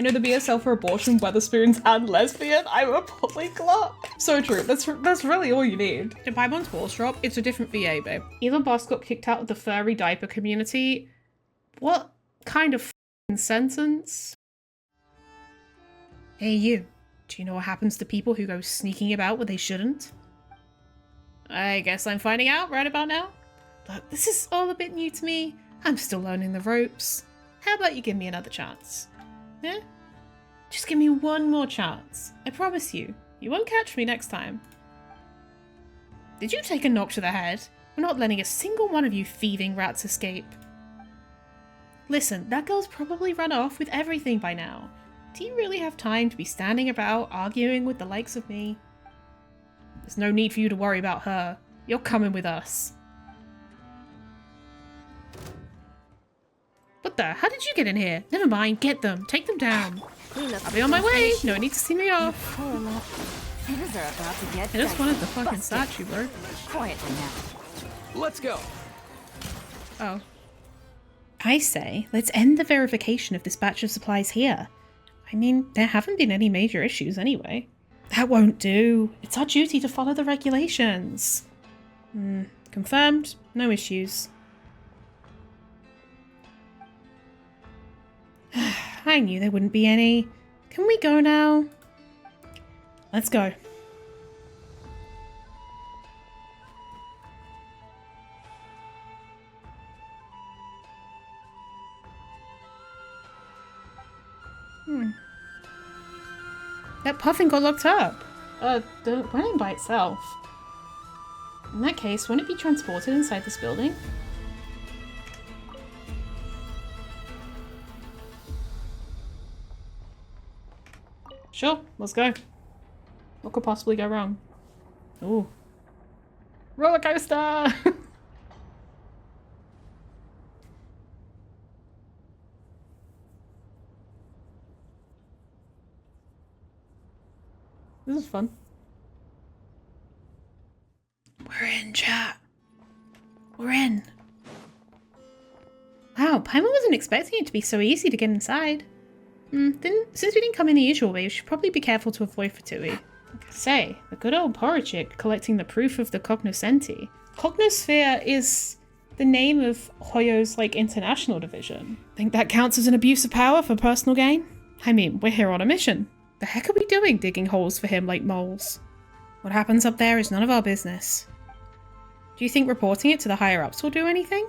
I know the BSL for abortion, Weatherspoons, and lesbian. I'm a polyglot. So true. That's really all you need. Did Paimon's balls drop? It's a different VA, babe. Elon Boss got kicked out of the furry diaper community. What kind of f***ing sentence? Hey you, do you know what happens to people who go sneaking about where they shouldn't? I guess I'm finding out right about now. Look, this is all a bit new to me. I'm still learning the ropes. How about you give me another chance? Yeah? Just give me one more chance. I promise you, you won't catch me next time. Did you take a knock to the head? We're not letting a single one of you thieving rats escape. Listen, that girl's probably run off with everything by now. Do you really have time to be standing about arguing with the likes of me? There's no need for you to worry about her. You're coming with us. What the? How did you get in here? Never mind, get them. Take them down. I'll be on my way. No need to see me off. I just wanted the fucking statue, bro. Quietly now. Let's go. Oh. I say, let's end the verification of this batch of supplies here. I mean, there haven't been any major issues anyway. That won't do. It's our duty to follow the regulations. Confirmed. No issues. I knew there wouldn't be any. Can we go now? Let's go. That puffin got locked up. The wedding by itself. In that case, won't it be transported inside this building? Sure, let's go. What could possibly go wrong? Ooh. Roller coaster! This is fun. We're in, chat. We're in. Wow, Paimon wasn't expecting it to be so easy to get inside. Since we didn't come in the usual way, we should probably be careful to avoid Fatui. Like I say, the good old Porachik collecting the proof of the cognoscenti. Cognosphere is the name of Hoyo's, international division. Think that counts as an abuse of power for personal gain? I mean, we're here on a mission. The heck are we doing digging holes for him like moles? What happens up there is none of our business. Do you think reporting it to the higher-ups will do anything?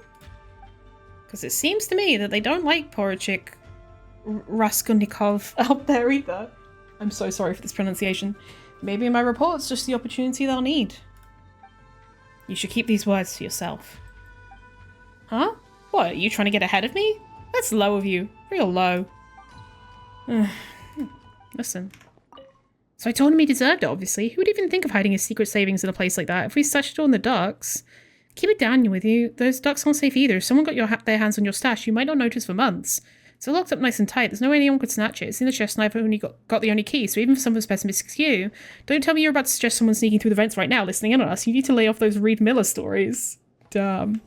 Because it seems to me that they don't like Porachik Raskolnikov out there either. I'm so sorry for this pronunciation. Maybe my report's just the opportunity they'll need. You should keep these words to yourself. Huh? What, are you trying to get ahead of me? That's low of you. Real low. Listen. So I told him he deserved it, obviously. Who would even think of hiding his secret savings in a place like that? If we stashed it all in the ducks. Keep it down with you. Those ducks aren't safe either. If someone got their hands on your stash, you might not notice for months. It's all locked up nice and tight. There's no way anyone could snatch it. It's in the chest and I've only got the only key, so even for someone as pessimistic as you, don't tell me you're about to suggest someone sneaking through the vents right now listening in on us. You need to lay off those Reed Miller stories. Damn.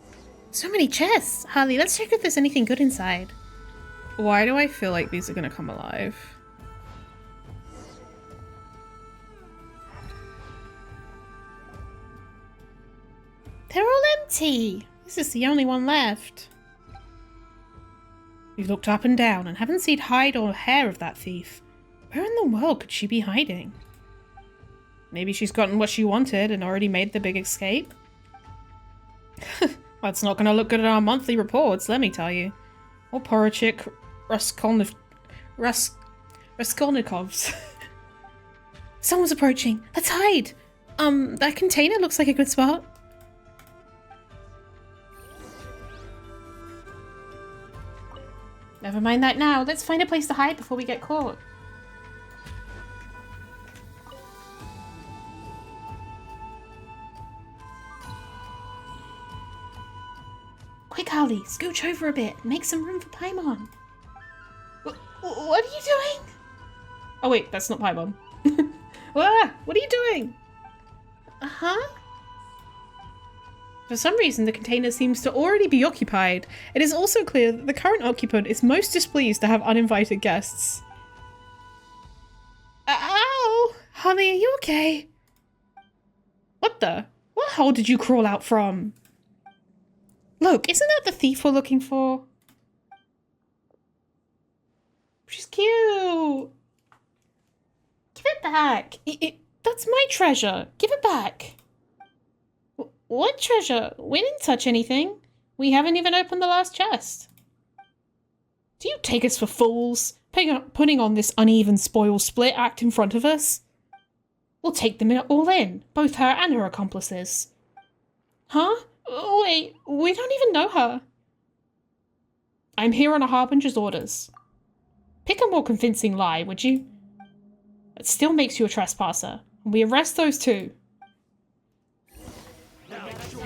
So many chests. Harley, let's check if there's anything good inside. Why do I feel like these are gonna come alive? They're all empty. This is the only one left. We've looked up and down and haven't seen hide or hair of that thief. Where in the world could she be hiding? Maybe she's gotten what she wanted and already made the big escape? That's not going to look good at our monthly reports, let me tell you. Or Porachik Raskolnikovs. Someone's approaching. Let's hide. That container looks like a good spot. Never mind that now. Let's find a place to hide before we get caught. Quick, Harley, scooch over a bit. Make some room for Paimon. What are you doing? Oh wait, that's not Paimon. What are you doing? Uh-huh. For some reason, the container seems to already be occupied. It is also clear that the current occupant is most displeased to have uninvited guests. Holly, are you okay? What the? What hole did you crawl out from? Look, isn't that the thief we're looking for? She's cute. Give it back. That's my treasure. Give it back. What treasure? We didn't touch anything. We haven't even opened the last chest. Do you take us for fools? Putting on this uneven spoil split act in front of us? We'll take them all in, both her and her accomplices. Huh? Wait, we don't even know her. I'm here on a harbinger's orders. Pick a more convincing lie, would you? It still makes you a trespasser. We arrest those two.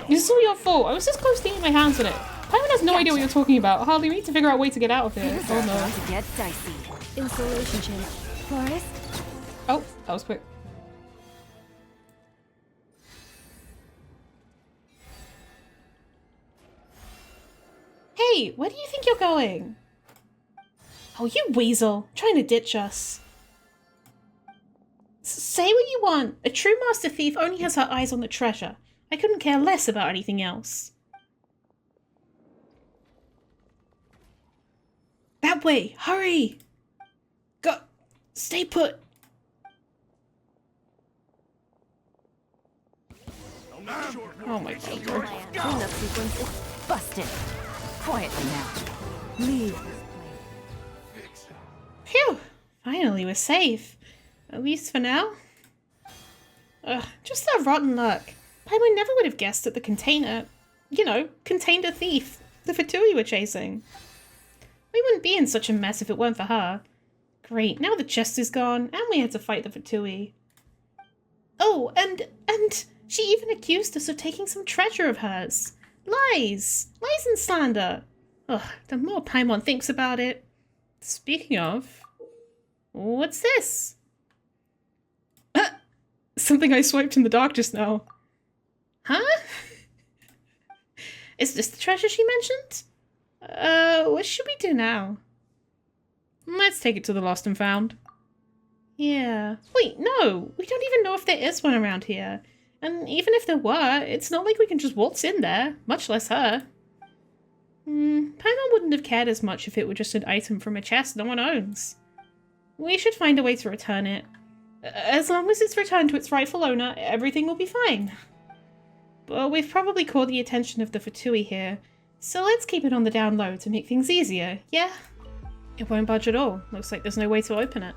This is all your fault. I was this close to getting my hands on it. Paimon has no idea what you're talking about. Harley, we need to figure out a way to get out of here. Oh no. To get dicey. Installation chimp. Florist? Oh, that was quick. Hey, where do you think you're going? Oh, you weasel. Trying to ditch us. Say what you want. A true master thief only has her eyes on the treasure. I couldn't care less about anything else. That way! Hurry! Go! Stay put! Oh my god. Cleanup sequence is busted. Quietly now. Leave. Phew! Finally, we're safe. At least for now. Ugh, just that rotten luck. Paimon never would have guessed that the container, contained a thief. The Fatui we're chasing. We wouldn't be in such a mess if it weren't for her. Great, now the chest is gone, and we had to fight the Fatui. Oh, and she even accused us of taking some treasure of hers. Lies! Lies and slander. Ugh, the more Paimon thinks about it. Speaking of, what's this? Something I swiped in the dark just now. Huh? Is this the treasure she mentioned? What should we do now? Let's take it to the lost and found. Yeah. Wait, no! We don't even know if there is one around here. And even if there were, it's not like we can just waltz in there, much less her. Paimon wouldn't have cared as much if it were just an item from a chest no one owns. We should find a way to return it. As long as it's returned to its rightful owner, everything will be fine. But we've probably caught the attention of the Fatui here, so let's keep it on the down low to make things easier, yeah? It won't budge at all. Looks like there's no way to open it.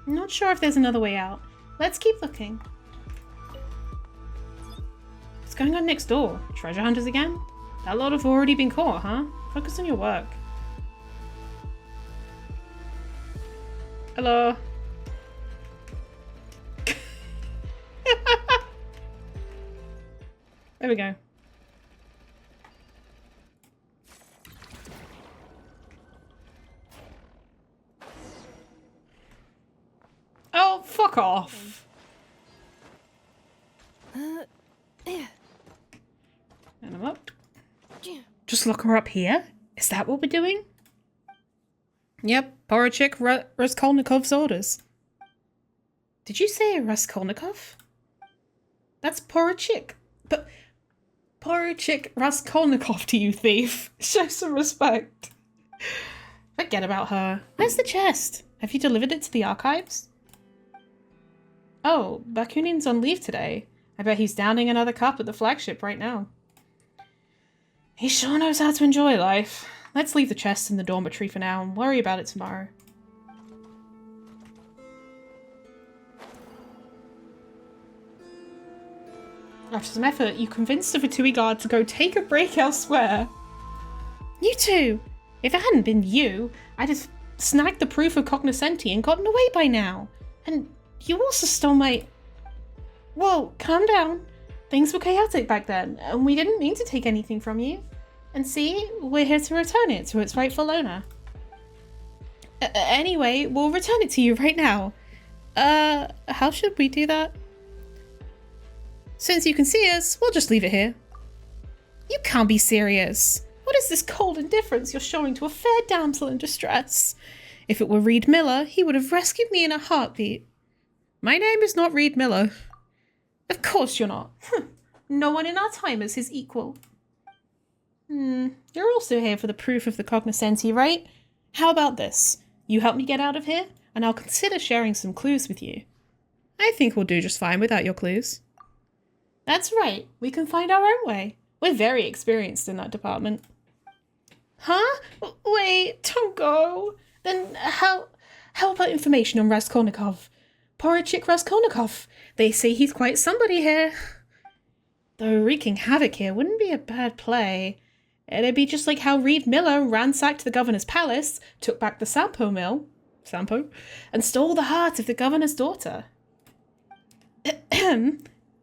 I'm not sure if there's another way out. Let's keep looking. What's going on next door? Treasure hunters again? That lot have already been caught, huh? Focus on your work. Hello? There we go. Oh, fuck off. And I'm up. Just lock her up here? Is that what we're doing? Yep, Porachik Raskolnikov's orders. Did you say Raskolnikov? That's Porachik. But Porachik Raskolnikov to you, thief. Show some respect. Forget about her. Where's the chest? Have you delivered it to the archives? Oh, Bakunin's on leave today. I bet he's downing another cup at the flagship right now. He sure knows how to enjoy life. Let's leave the chest in the dormitory for now and worry about it tomorrow. After some effort, you convinced the Fatui guard to go take a break elsewhere. You two! If it hadn't been you, I'd have snagged the proof of cognoscenti and gotten away by now. And you also stole my... Whoa, calm down. Things were chaotic back then, and we didn't mean to take anything from you. And see, we're here to return it to its rightful owner. Anyway, we'll return it to you right now. How should we do that? Since you can see us, we'll just leave it here. You can't be serious. What is this cold indifference you're showing to a fair damsel in distress? If it were Reed Miller, he would have rescued me in a heartbeat. My name is not Reed Miller. Of course you're not. No one in our time is his equal. You're also here for the proof of the cognoscenti, right? How about this? You help me get out of here, and I'll consider sharing some clues with you. I think we'll do just fine without your clues. That's right. We can find our own way. We're very experienced in that department. Huh? Wait, don't go. Then how about information on Raskolnikov? Porachik Raskolnikov. They say he's quite somebody here. Though wreaking havoc here wouldn't be a bad play. It'd be just like how Reed Miller ransacked the governor's palace, took back the Sampo mill, and stole the heart of the governor's daughter.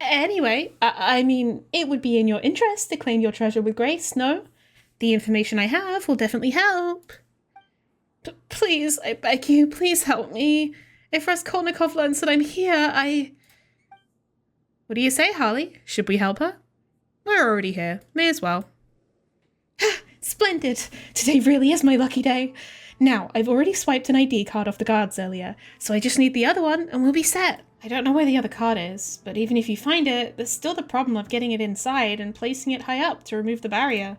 Anyway, I mean, it would be in your interest to claim your treasure with grace, no? The information I have will definitely help. Please, I beg you, please help me. If Raskolnikov learns that I'm here, What do you say, Harley? Should we help her? We're already here. May as well. Splendid! Today really is my lucky day. Now, I've already swiped an ID card off the guards earlier, so I just need the other one and we'll be set. I don't know where the other card is, but even if you find it, there's still the problem of getting it inside and placing it high up to remove the barrier.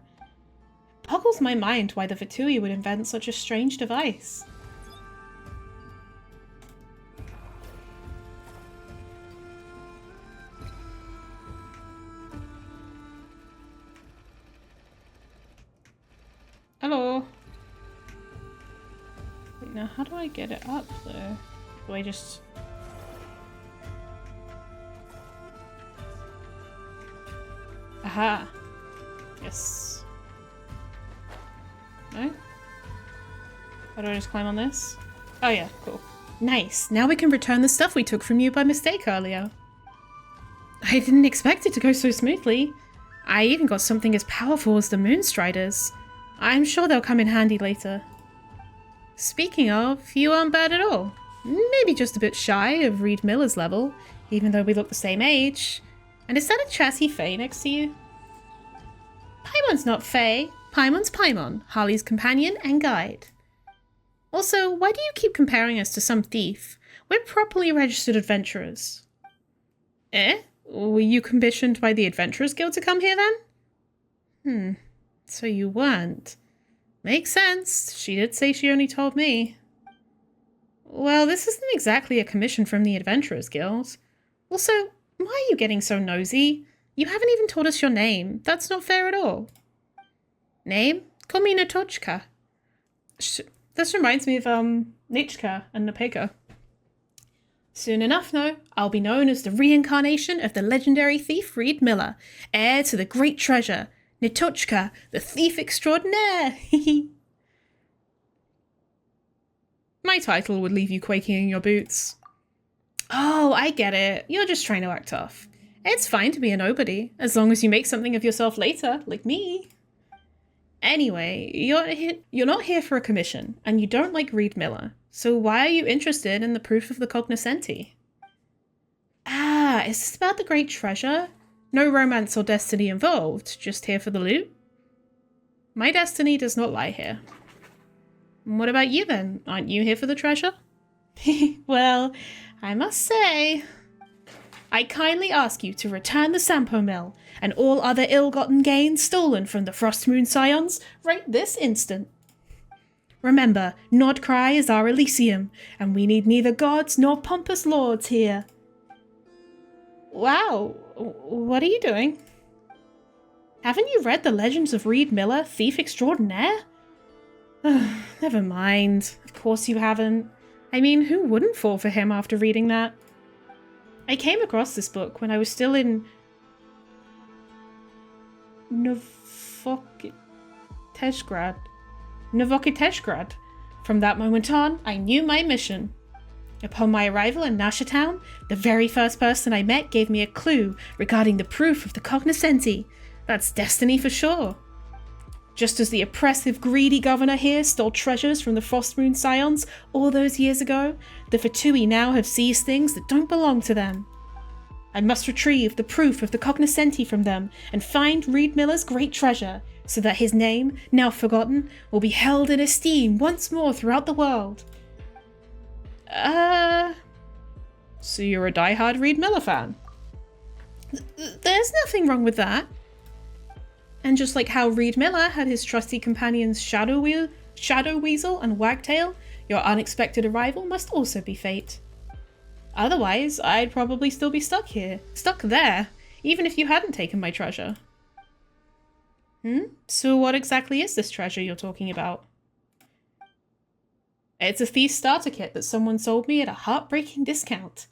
Boggles my mind why the Vitui would invent such a strange device. Hello. Wait, now how do I get it up though? Do I just... Aha. Yes. No? How do I just climb on this? Oh yeah, cool. Nice. Now we can return the stuff we took from you by mistake earlier. I didn't expect it to go so smoothly. I even got something as powerful as the Moonstriders. I'm sure they'll come in handy later. Speaking of, you aren't bad at all. Maybe just a bit shy of Reed Miller's level, even though we look the same age. And is that a chassis Fae next to you? Paimon's not Fae. Paimon's Paimon, Harley's companion and guide. Also, why do you keep comparing us to some thief? We're properly registered adventurers. Eh? Were you commissioned by the Adventurers Guild to come here then? So you weren't. Makes sense. She did say she only told me. Well, this isn't exactly a commission from the Adventurers Guild. Also, why are you getting so nosy? You haven't even told us your name. That's not fair at all. Name? Call me Natochka. This reminds me of, Nichka and Napeka. Soon enough, though, I'll be known as the reincarnation of the legendary thief Reed Miller, heir to the great treasure, Natochka, the thief extraordinaire. My title would leave you quaking in your boots. Oh, I get it. You're just trying to act tough. It's fine to be a nobody, as long as you make something of yourself later, like me. Anyway, you're not here for a commission, and you don't like Reed Miller, so why are you interested in the proof of the cognoscenti? Ah, is this about the great treasure? No romance or destiny involved, just here for the loot? My destiny does not lie here. What about you then? Aren't you here for the treasure? Well, I must say, I kindly ask you to return the Sampo Mill and all other ill-gotten gains stolen from the Frostmoon Scions right this instant. Remember, Nodkrai is our Elysium, and we need neither gods nor pompous lords here. Wow, what are you doing? Haven't you read the legends of Reed Miller, thief extraordinaire? Never mind, of course you haven't. I mean, who wouldn't fall for him after reading that? I came across this book when I was still in Novokiteshgrad. From that moment on, I knew my mission. Upon my arrival in Nasha Town, the very first person I met gave me a clue regarding the proof of the cognoscenti. That's destiny for sure. Just as the oppressive, greedy governor here stole treasures from the Frostmoon Scions all those years ago, the Vitui now have seized things that don't belong to them. I must retrieve the proof of the cognoscenti from them and find Reed Miller's great treasure, so that his name, now forgotten, will be held in esteem once more throughout the world. So you're a diehard Reed Miller fan? There's nothing wrong with that. And just like how Reed Miller had his trusty companions Shadow Weasel and Wagtail, your unexpected arrival must also be fate. Otherwise, I'd probably still be stuck there, even if you hadn't taken my treasure. So what exactly is this treasure you're talking about? It's a thief starter kit that someone sold me at a heartbreaking discount.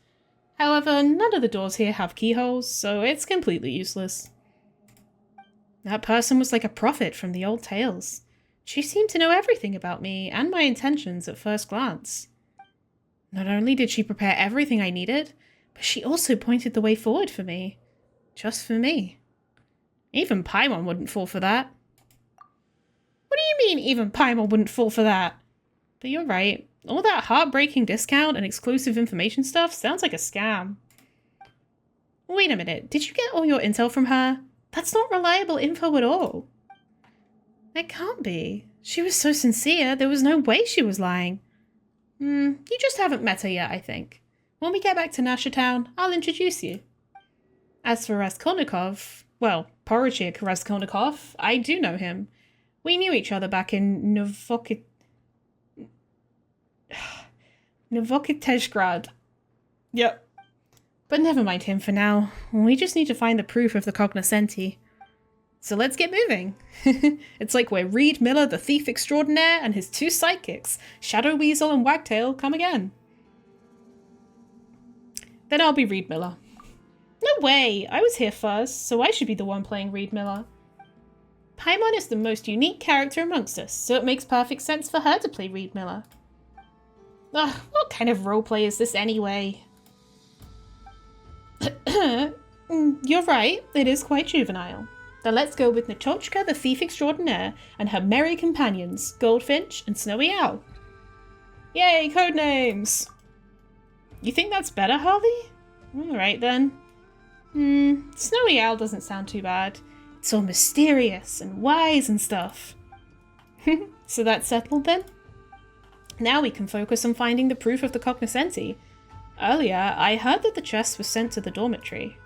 However, none of the doors here have keyholes, so it's completely useless. That person was like a prophet from the old tales. She seemed to know everything about me and my intentions at first glance. Not only did she prepare everything I needed, but she also pointed the way forward for me. Just for me. Even Paimon wouldn't fall for that. What do you mean even Paimon wouldn't fall for that? But you're right. All that heartbreaking discount and exclusive information stuff sounds like a scam. Wait a minute, did you get all your intel from her? That's not reliable info at all. It can't be. She was so sincere, there was no way she was lying. You just haven't met her yet, I think. When we get back to Nasha Town, I'll introduce you. As for Raskolnikov, well, Porochik Raskolnikov, I do know him. We knew each other back in Novokitezhgrad. Yep. But never mind him for now. We just need to find the proof of the cognoscenti. So let's get moving. It's like we're Reed Miller, the thief extraordinaire, and his two sidekicks, Shadow Weasel and Wagtail, come again. Then I'll be Reed Miller. No way! I was here first, so I should be the one playing Reed Miller. Paimon is the most unique character amongst us, so it makes perfect sense for her to play Reed Miller. Ugh, what kind of roleplay is this anyway? You're right, it is quite juvenile. Then let's go with Natochka the Thief Extraordinaire and her merry companions, Goldfinch and Snowy Owl. Yay, codenames! You think that's better, Harley? Alright then. Snowy Owl doesn't sound too bad. It's all mysterious and wise and stuff. So that's settled then? Now we can focus on finding the proof of the cognoscenti. Earlier, I heard that the chest was sent to the dormitory.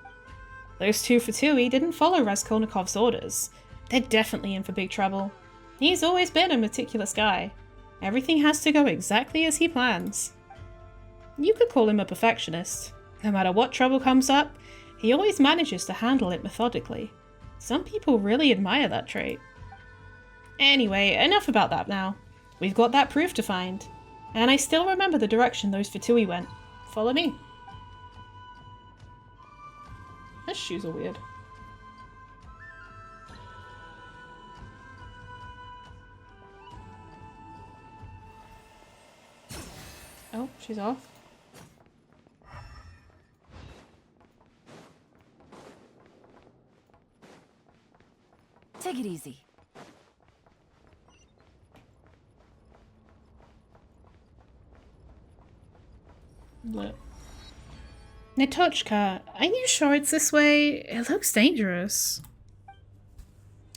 Those two Fatui didn't follow Raskolnikov's orders. They're definitely in for big trouble. He's always been a meticulous guy. Everything has to go exactly as he plans. You could call him a perfectionist. No matter what trouble comes up, he always manages to handle it methodically. Some people really admire that trait. Anyway, enough about that now. We've got that proof to find. And I still remember the direction those Fatui went. Follow me. Those shoes are weird. Oh, she's off. Take it easy. Lit. Natochka, are you sure it's this way? It looks dangerous.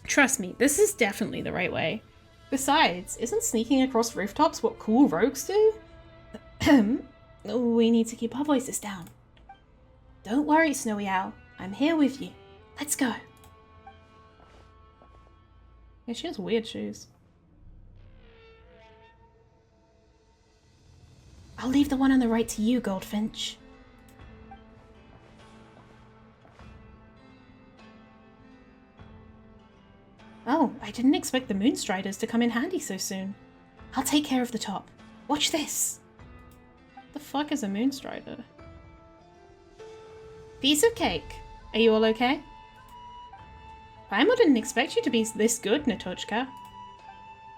Trust me, this is definitely the right way. Besides, isn't sneaking across rooftops what cool rogues do? We need to keep our voices down. Don't worry, Snowy Owl. I'm here with you. Let's go. Yeah, she has weird shoes. I'll leave the one on the right to you, Goldfinch. Oh, I didn't expect the Moonstriders to come in handy so soon. I'll take care of the top. Watch this! The fuck is a Moonstrider? Piece of cake. Are you all okay? Paimon didn't expect you to be this good, Natochka.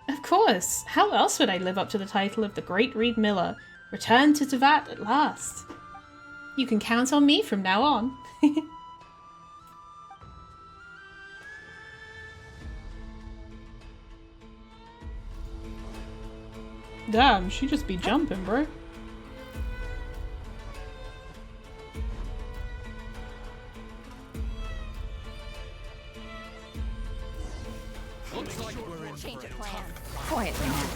Of course. How else would I live up to the title of the Great Reed Miller? Return to Tevat at last. You can count on me from now on. Damn, she just be jumping, bro. Looks like we're in. Change of plan. Quietly now.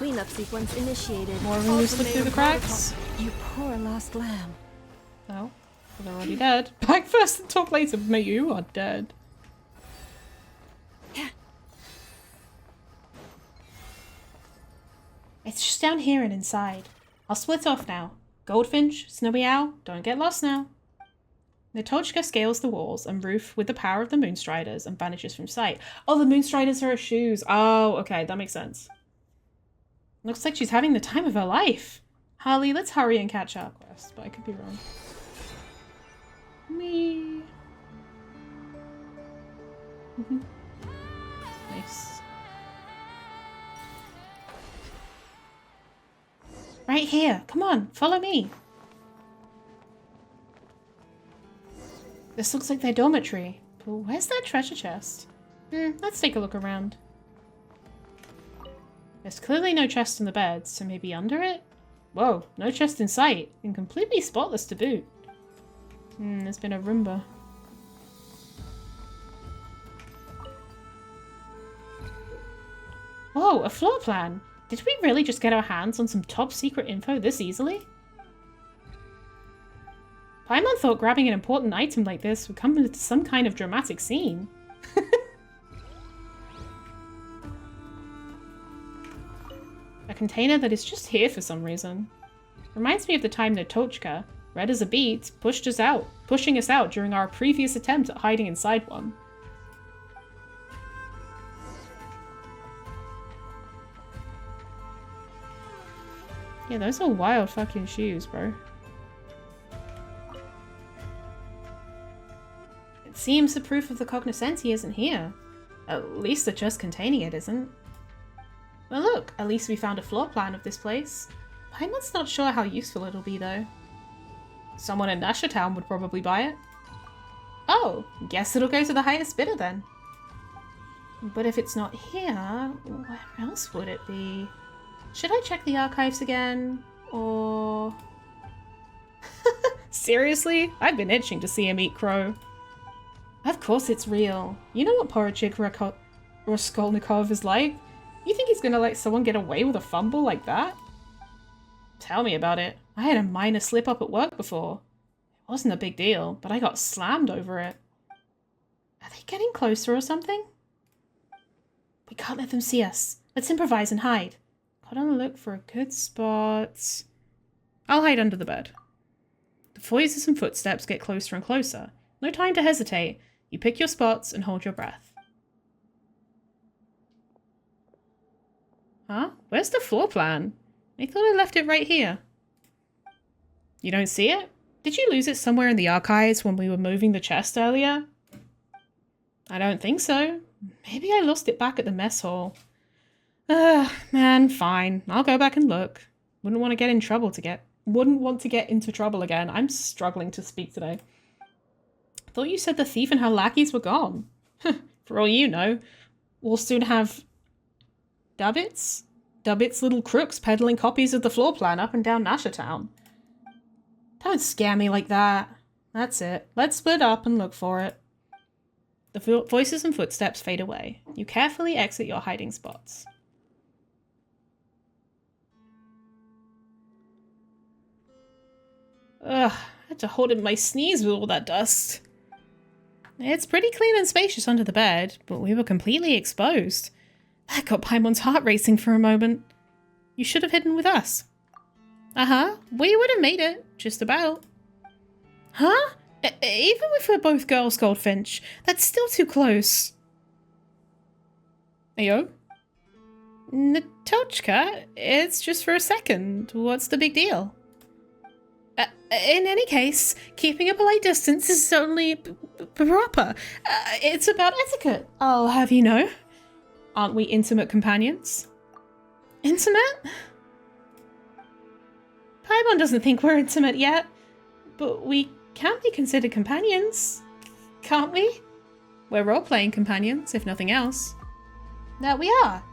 Cleanup sequence initiated. More of them who slip through the cracks. You poor lost lamb. Oh, well, they're already dead. Back first and talk later, mate, you are dead. It's just down here and inside. I'll split off now. Goldfinch, Snowy Owl, don't get lost now. Natochka scales the walls and roof with the power of the Moonstriders and vanishes from sight. Oh, the Moonstriders are her shoes. Oh, okay, that makes sense. Looks like she's having the time of her life. Harley, let's hurry and catch our quest, but I could be wrong. Me. Nice. Right here. Come on, follow me. This looks like their dormitory. But where's that treasure chest? Let's take a look around. There's clearly no chest in the bed, so maybe under it? Whoa, no chest in sight, and completely spotless to boot. There's been a Roomba. Whoa, a floor plan! Did we really just get our hands on some top secret info this easily? Paimon thought grabbing an important item like this would come into some kind of dramatic scene. A container that is just here for some reason. Reminds me of the time Natochka, red as a beet, pushing us out during our previous attempt at hiding inside one. Yeah, those are wild fucking shoes, bro. It seems the proof of the cognoscenti isn't here. At least the chest containing it isn't. Well look, at least we found a floor plan of this place. Paimon's not sure how useful it'll be though. Someone in Nasher Town would probably buy it. Oh, guess it'll go to the highest bidder then. But if it's not here, where else would it be? Should I check the archives again? Or... Seriously? I've been itching to see him eat crow. Of course it's real. You know what Porochik Raskolnikov is like? You think he's gonna let someone get away with a fumble like that? Tell me about it. I had a minor slip up at work before. It wasn't a big deal, but I got slammed over it. Are they getting closer or something? We can't let them see us. Let's improvise and hide. Got on the look for a good spot. I'll hide under the bed. The voices and footsteps get closer and closer. No time to hesitate. You pick your spots and hold your breath. Huh? Where's the floor plan? I thought I left it right here. You don't see it? Did you lose it somewhere in the archives when we were moving the chest earlier? I don't think so. Maybe I lost it back at the mess hall. Man, fine. I'll go back and look. Wouldn't want to get into trouble again. I'm struggling to speak today. Thought you said the thief and her lackeys were gone. For all you know, we'll soon have Dubbits little crooks peddling copies of the floor plan up and down Nasher Town. Don't scare me like that. That's it. Let's split up and look for it. The voices and footsteps fade away. You carefully exit your hiding spots. Ugh, I had to hold in my sneeze with all that dust. It's pretty clean and spacious under the bed, but we were completely exposed. That got Paimon's heart racing for a moment. You should have hidden with us. Uh-huh, we would have made it, just about. Huh? Even if we're both girls, Goldfinch, that's still too close. Ayo? Natochka, it's just for a second. What's the big deal? In any case, keeping a polite distance is only proper. It's about etiquette, I'll have you know. Aren't we intimate companions? Intimate? Paimon doesn't think we're intimate yet, but we can be considered companions, can't we? We're role-playing companions, if nothing else. That we are.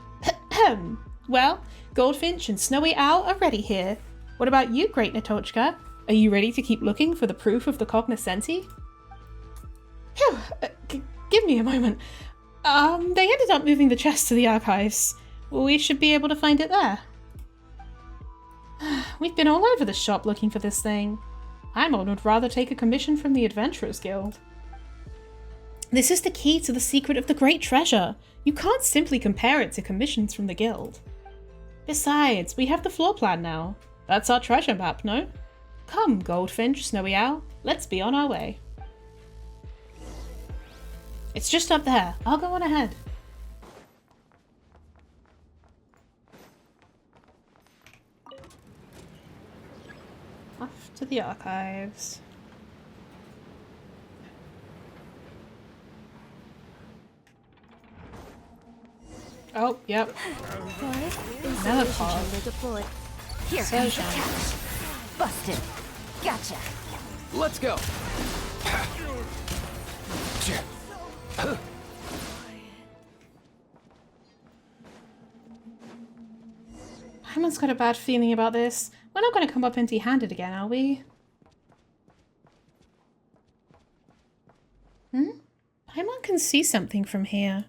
Well, Goldfinch and Snowy Owl are ready here. What about you, Great Natochka? Are you ready to keep looking for the proof of the cognoscenti? Phew, give me a moment. They ended up moving the chest to the archives. We should be able to find it there. We've been all over the shop looking for this thing. Paimon would rather take a commission from the Adventurers Guild. This is the key to the secret of the great treasure. You can't simply compare it to commissions from the guild. Besides, we have the floor plan now. That's our treasure map, no? Come, Goldfinch, Snowy Owl, let's be on our way. It's just up there. I'll go on ahead. Off to the archives. Oh, yep. Another pod. Deployed. Here So comes the catch. Busted. Gotcha. Let's go. Paimon's got a bad feeling about this. We're not going to come up empty-handed again, are we? Paimon can see something from here.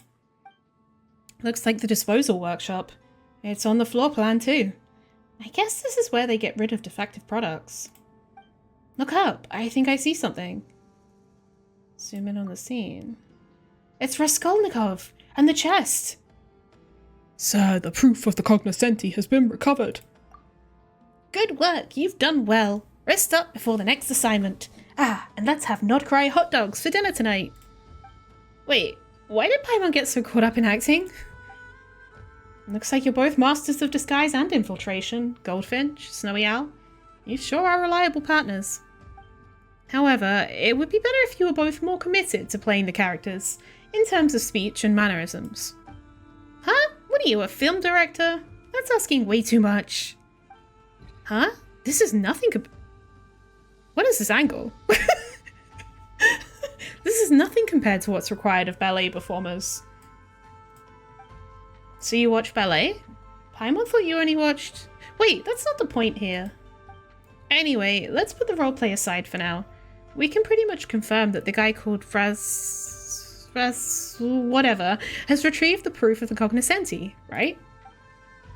Looks like the disposal workshop. It's on the floor plan too. I guess this is where they get rid of defective products. Look up, I think I see something. Zoom in on the scene. It's Raskolnikov and the chest. Sir, the proof of the cognoscenti has been recovered. Good work, you've done well. Rest up before the next assignment. Ah, and let's have nodkrai hot dogs for dinner tonight. Wait, why did Paimon get so caught up in acting? Looks like you're both masters of disguise and infiltration, Goldfinch, Snowy Owl. You sure are reliable partners. However, it would be better if you were both more committed to playing the characters, in terms of speech and mannerisms. Huh? What are you, a film director? That's asking way too much. Huh? This is nothing What is this angle? This is nothing compared to what's required of ballet performers. So you watch ballet? Paimon thought you only watched... Wait, that's not the point here. Anyway, let's put the roleplay aside for now. We can pretty much confirm that the guy called whatever has retrieved the proof of the cognoscenti, right?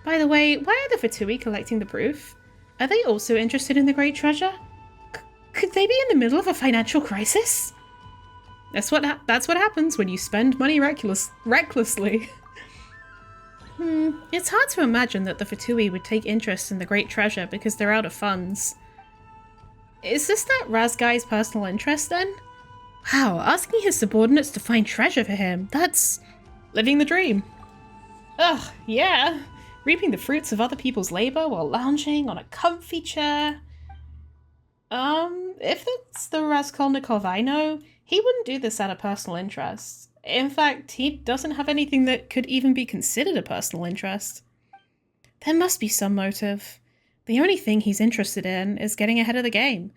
By the way, why are the Fatui collecting the proof? Are they also interested in the great treasure? Could they be in the middle of a financial crisis? That's what happens when you spend money recklessly. It's hard to imagine that the Fatui would take interest in the great treasure because they're out of funds. Is this that Raz guy's personal interest then? Wow, asking his subordinates to find treasure for him, that's living the dream. Ugh, yeah. Reaping the fruits of other people's labor while lounging on a comfy chair. If it's the Raskolnikov I know, he wouldn't do this out of personal interest. In fact, he doesn't have anything that could even be considered a personal interest. There must be some motive. The only thing he's interested in is getting ahead of the game.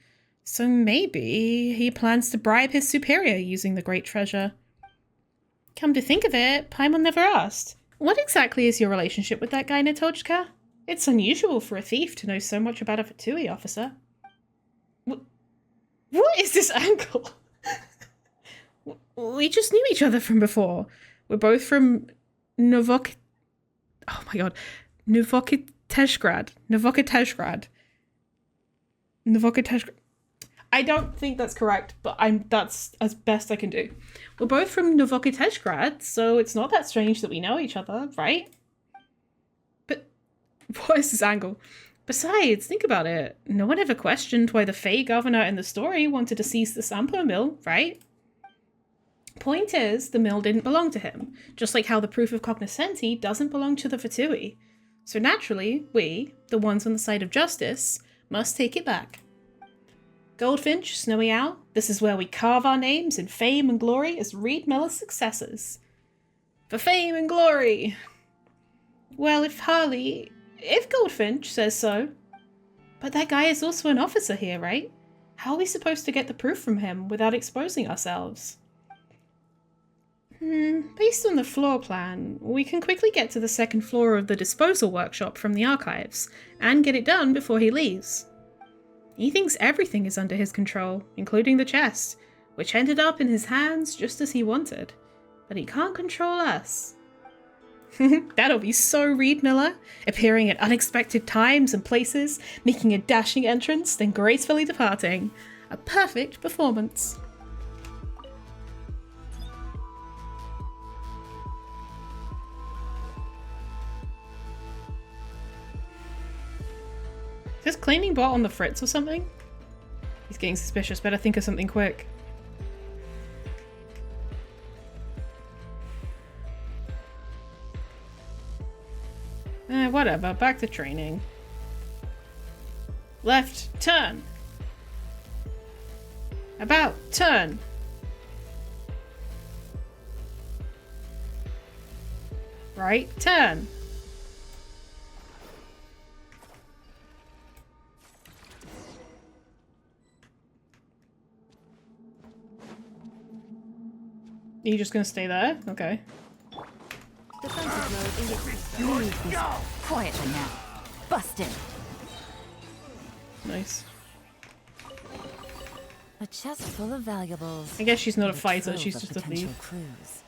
So maybe he plans to bribe his superior using the great treasure. Come to think of it, Paimon never asked. What exactly is your relationship with that guy, Natochka? It's unusual for a thief to know so much about a Fatui officer. What is this angle? We just knew each other from before. We're both from Novokiteshgrad. I don't think that's correct, but that's as best I can do. We're both from Novokiteshgrad, so it's not that strange that we know each other, right? But what is this angle? Besides, think about it. No one ever questioned why the Fey governor in the story wanted to seize the Sampo mill, right? Point is, the mill didn't belong to him, just like how the proof of cognoscenti doesn't belong to the Fatui. So naturally, we, the ones on the side of justice, must take it back. Goldfinch, Snowy Owl, this is where we carve our names in fame and glory as Reed Miller's successors. For fame and glory! Well, if Goldfinch says so. But that guy is also an officer here, right? How are we supposed to get the proof from him without exposing ourselves? Based on the floor plan, we can quickly get to the second floor of the disposal workshop from the archives, and get it done before he leaves. He thinks everything is under his control, including the chest, which ended up in his hands just as he wanted. But he can't control us. That'll be so Reed Miller, appearing at unexpected times and places, making a dashing entrance, then gracefully departing. A perfect performance. Is this cleaning bot on the fritz or something? He's getting suspicious. Better think of something quick. Whatever. Back to training. Left, turn. About, turn. Right, turn. Are you just gonna stay there? Okay. Defensive mode engaged. Quietly now. Busted. Nice. A chest full of valuables. I guess she's not a and fighter, trove she's of just a potential thief. clues.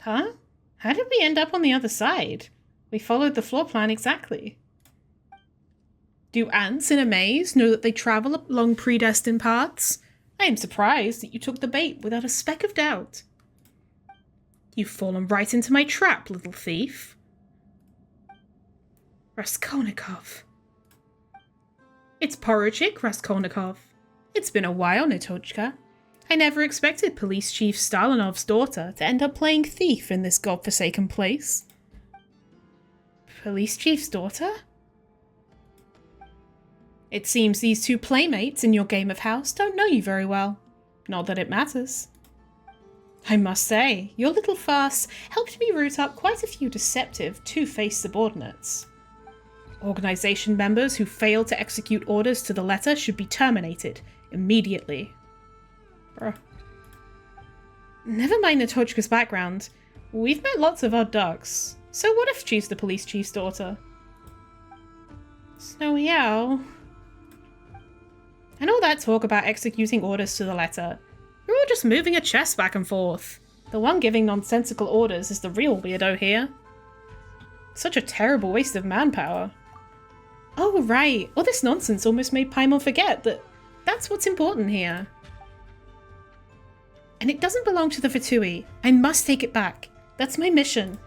Huh? How did we end up on the other side? We followed the floor plan exactly. Do ants in a maze know that they travel along predestined paths? I am surprised that you took the bait without a speck of doubt. You've fallen right into my trap, little thief. Raskolnikov. It's Porochik Raskolnikov. It's been a while, Nitochka. I never expected Police Chief Stalinov's daughter to end up playing thief in this godforsaken place. Police Chief's daughter? It seems these two playmates in your game of house don't know you very well. Not that it matters. I must say, your little farce helped me root up quite a few deceptive, two-faced subordinates. Organization members who fail to execute orders to the letter should be terminated immediately. Bruh. Never mind Natochka's background. We've met lots of odd ducks. So what if she's the police chief's daughter? Snowy Owl. And all that talk about executing orders to the letter. You're all just moving a chest back and forth. The one giving nonsensical orders is the real weirdo here. Such a terrible waste of manpower. Oh, right. All this nonsense almost made Paimon forget that that's what's important here. And it doesn't belong to the Fatui. I must take it back. That's my mission.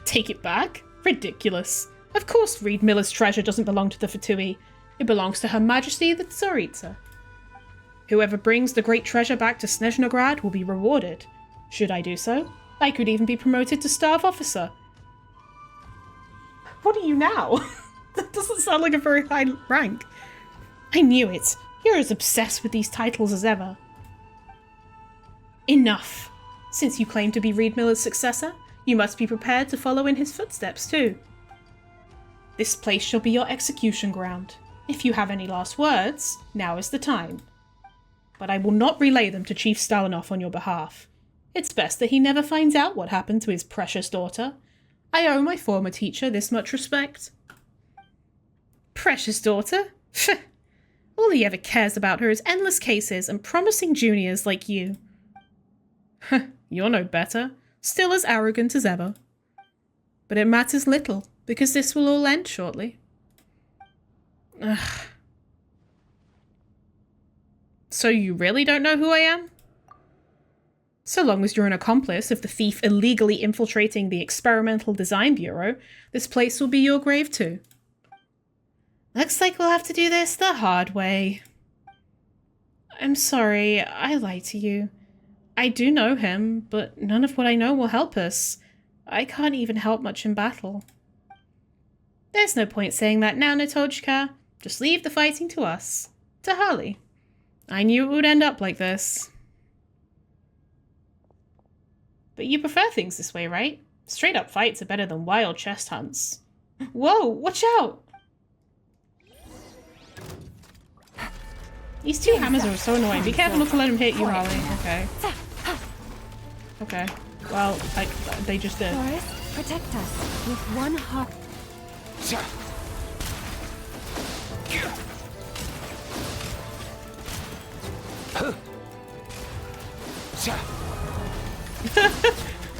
Take it back? Ridiculous. Of course Reed Miller's treasure doesn't belong to the Fatui. It belongs to Her Majesty the Tsaritsa. Whoever brings the great treasure back to Snezhnograd will be rewarded. Should I do so, I could even be promoted to Staff Officer. What are you now? That doesn't sound like a very high rank. I knew it. You're as obsessed with these titles as ever. Enough. Since you claim to be Reed Miller's successor, you must be prepared to follow in his footsteps too. This place shall be your execution ground. If you have any last words, now is the time. But I will not relay them to Chief Stalinov on your behalf. It's best that he never finds out what happened to his precious daughter. I owe my former teacher this much respect. Precious daughter? All he ever cares about her is endless cases and promising juniors like you. You're no better, still as arrogant as ever. But it matters little, because this will all end shortly. Ugh. So you really don't know who I am? So long as you're an accomplice of the thief illegally infiltrating the Experimental Design Bureau, this place will be your grave too. Looks like we'll have to do this the hard way. I'm sorry, I lied to you. I do know him, but none of what I know will help us. I can't even help much in battle. There's no point saying that now, Nitochka. Just leave the fighting to us. To Harley. I knew it would end up like this. But you prefer things this way, right? Straight up fights are better than wild chest hunts. Whoa, watch out! These two hammers are so annoying. Be careful not to let him hit you, Harley. Okay. Okay. Well, they just did. Forest, protect us with one heart.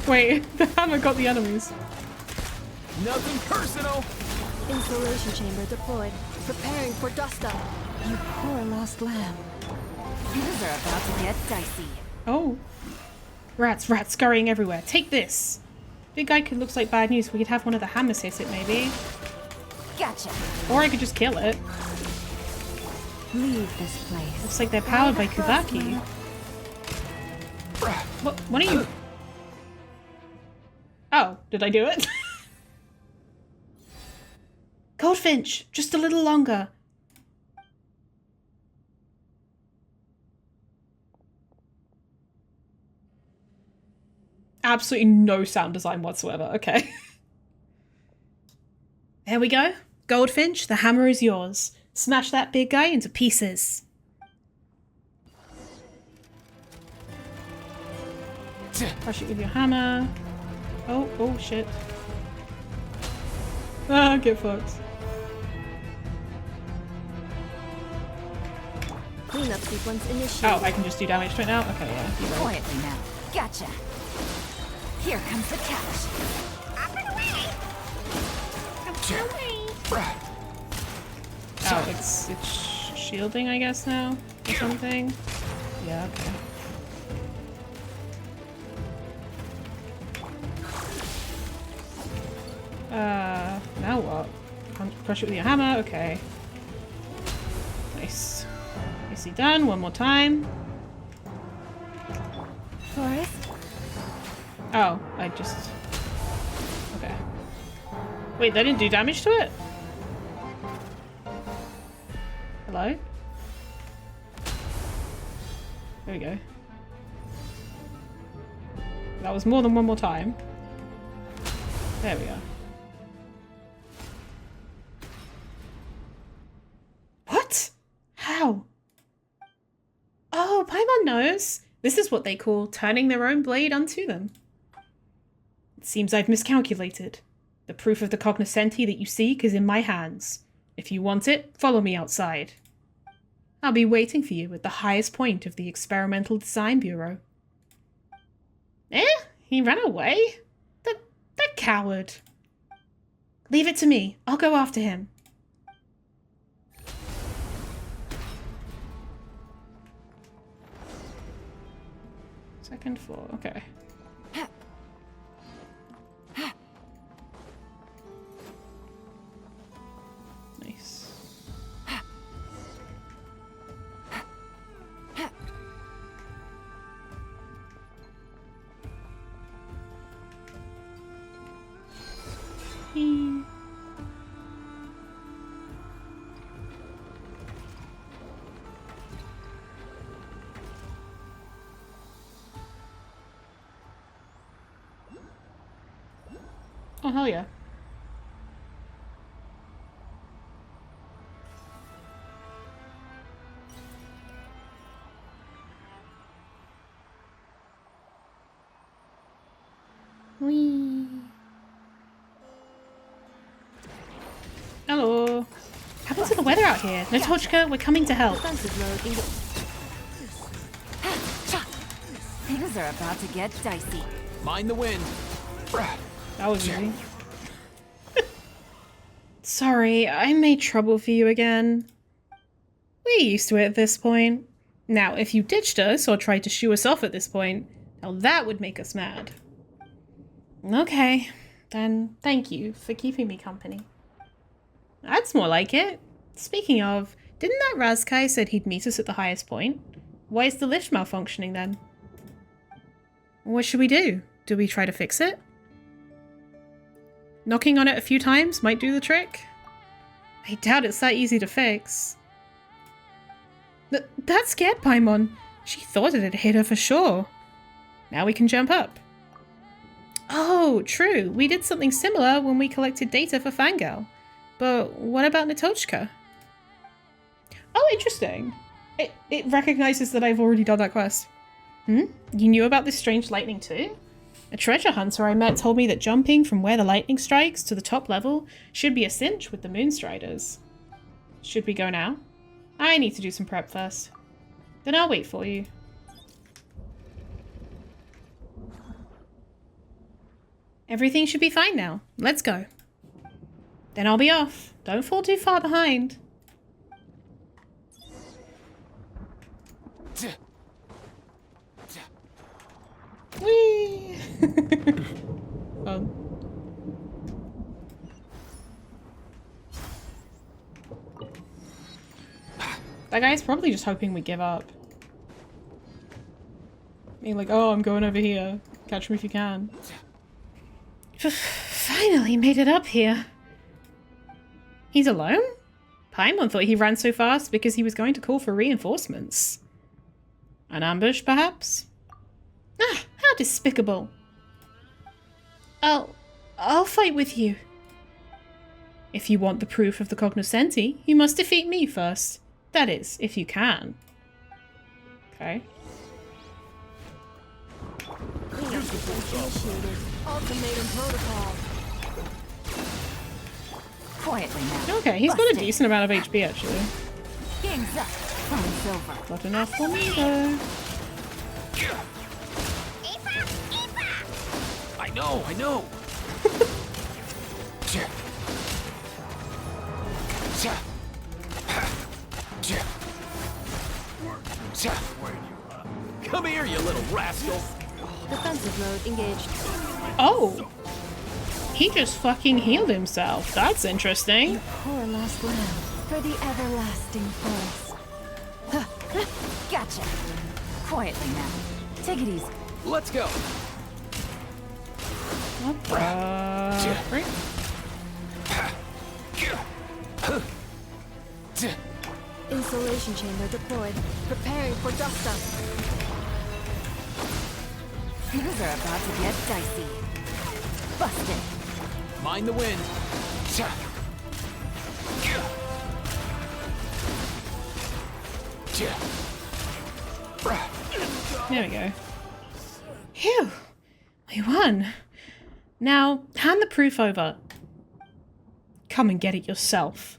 Wait, the hammer got the enemies. Nothing personal. Insulation chamber deployed. Preparing for dust up. You poor lost lamb. Things are about to get dicey. Oh. Rats scurrying everywhere. Take this. Big guy could looks like bad news. We could have one of the hammers hit it, maybe. Gotcha. Or I could just kill it. Leave this place. Looks like they're powered by Kubaki. What are you? Oh, did I do it? Goldfinch, just a little longer. Absolutely no sound design whatsoever. Okay. There we go. Goldfinch, the hammer is yours. Smash that big guy into pieces. Crush it with your hammer. Oh shit. Ah, get fucked. Cleanup sequence initiated. Oh, I can just do damage to it now? Okay, yeah. You're right. Quietly now. Gotcha. Here comes the catch. Oh, it's shielding, I guess, now? Or something? Yeah, okay. Now what? Crush it with your hammer? Okay. Nice. Nicely done. One more time. Forest, Oh, I just... Okay. Wait, they didn't do damage to it? Hello? There we go. That was more than one more time. There we go. What? How? Oh, Paimon knows. This is what they call turning their own blade unto them. It seems I've miscalculated. The proof of the cognoscenti that you seek is in my hands. If you want it, follow me outside. I'll be waiting for you at the highest point of the Experimental Design Bureau. Eh? He ran away? That coward. Leave it to me. I'll go after him. Second floor, okay. Nice. Oh, hell yeah. Whee. Hello. What happened to the weather out here? Natochka, we're coming to help. Defensive mode engaged. things are about to get dicey. Mind the wind. That was easy. Sorry, I made trouble for you again. We're used to it at this point. Now, if you ditched us or tried to shoo us off at this point, now that would make us mad. Okay, then thank you for keeping me company. That's more like it. Speaking of, didn't that Razkai said he'd meet us at the highest point? Why is the lift malfunctioning then? What should we do? Do we try to fix it? Knocking on it a few times might do the trick. I doubt it's that easy to fix. That scared Paimon. She thought it had hit her for sure. Now we can jump up. Oh, true. We did something similar when we collected data for Fangirl. But what about Natochka? Oh, interesting. It recognizes that I've already done that quest. Hmm? You knew about this strange lightning too? A treasure hunter I met told me that jumping from where the lightning strikes to the top level should be a cinch with the Moonstriders. Should we go now? I need to do some prep first. Then I'll wait for you. Everything should be fine now. Let's go. Then I'll be off. Don't fall too far behind. Whee! That guy's probably just hoping we give up. I mean, like, oh, I'm going over here. Catch me if you can. Finally made it up here. He's alone? Paimon thought he ran so fast because he was going to call for reinforcements. An ambush, perhaps? Ah, how despicable. I'll fight with you. If you want the proof of the cognoscenti, you must defeat me first. That is, if you can. Okay. Initiated. Ultimatum protocol. Quietly now. Okay, he's got a decent amount of HP, actually. Game's up. Fun's over. Not enough for me, though. I know. Come here, you little rascal. Defensive mode engaged. Oh! He just fucking healed himself. That's interesting. Poor lost lamb. For the everlasting forest. Gotcha. Quietly now. Take it easy. Let's go. What the frick? Insulation chamber deployed. Preparing for dust up. Things are about to get dicey. Busted. Mind the wind. There we go. Phew! We won. Now, hand the proof over. Come and get it yourself.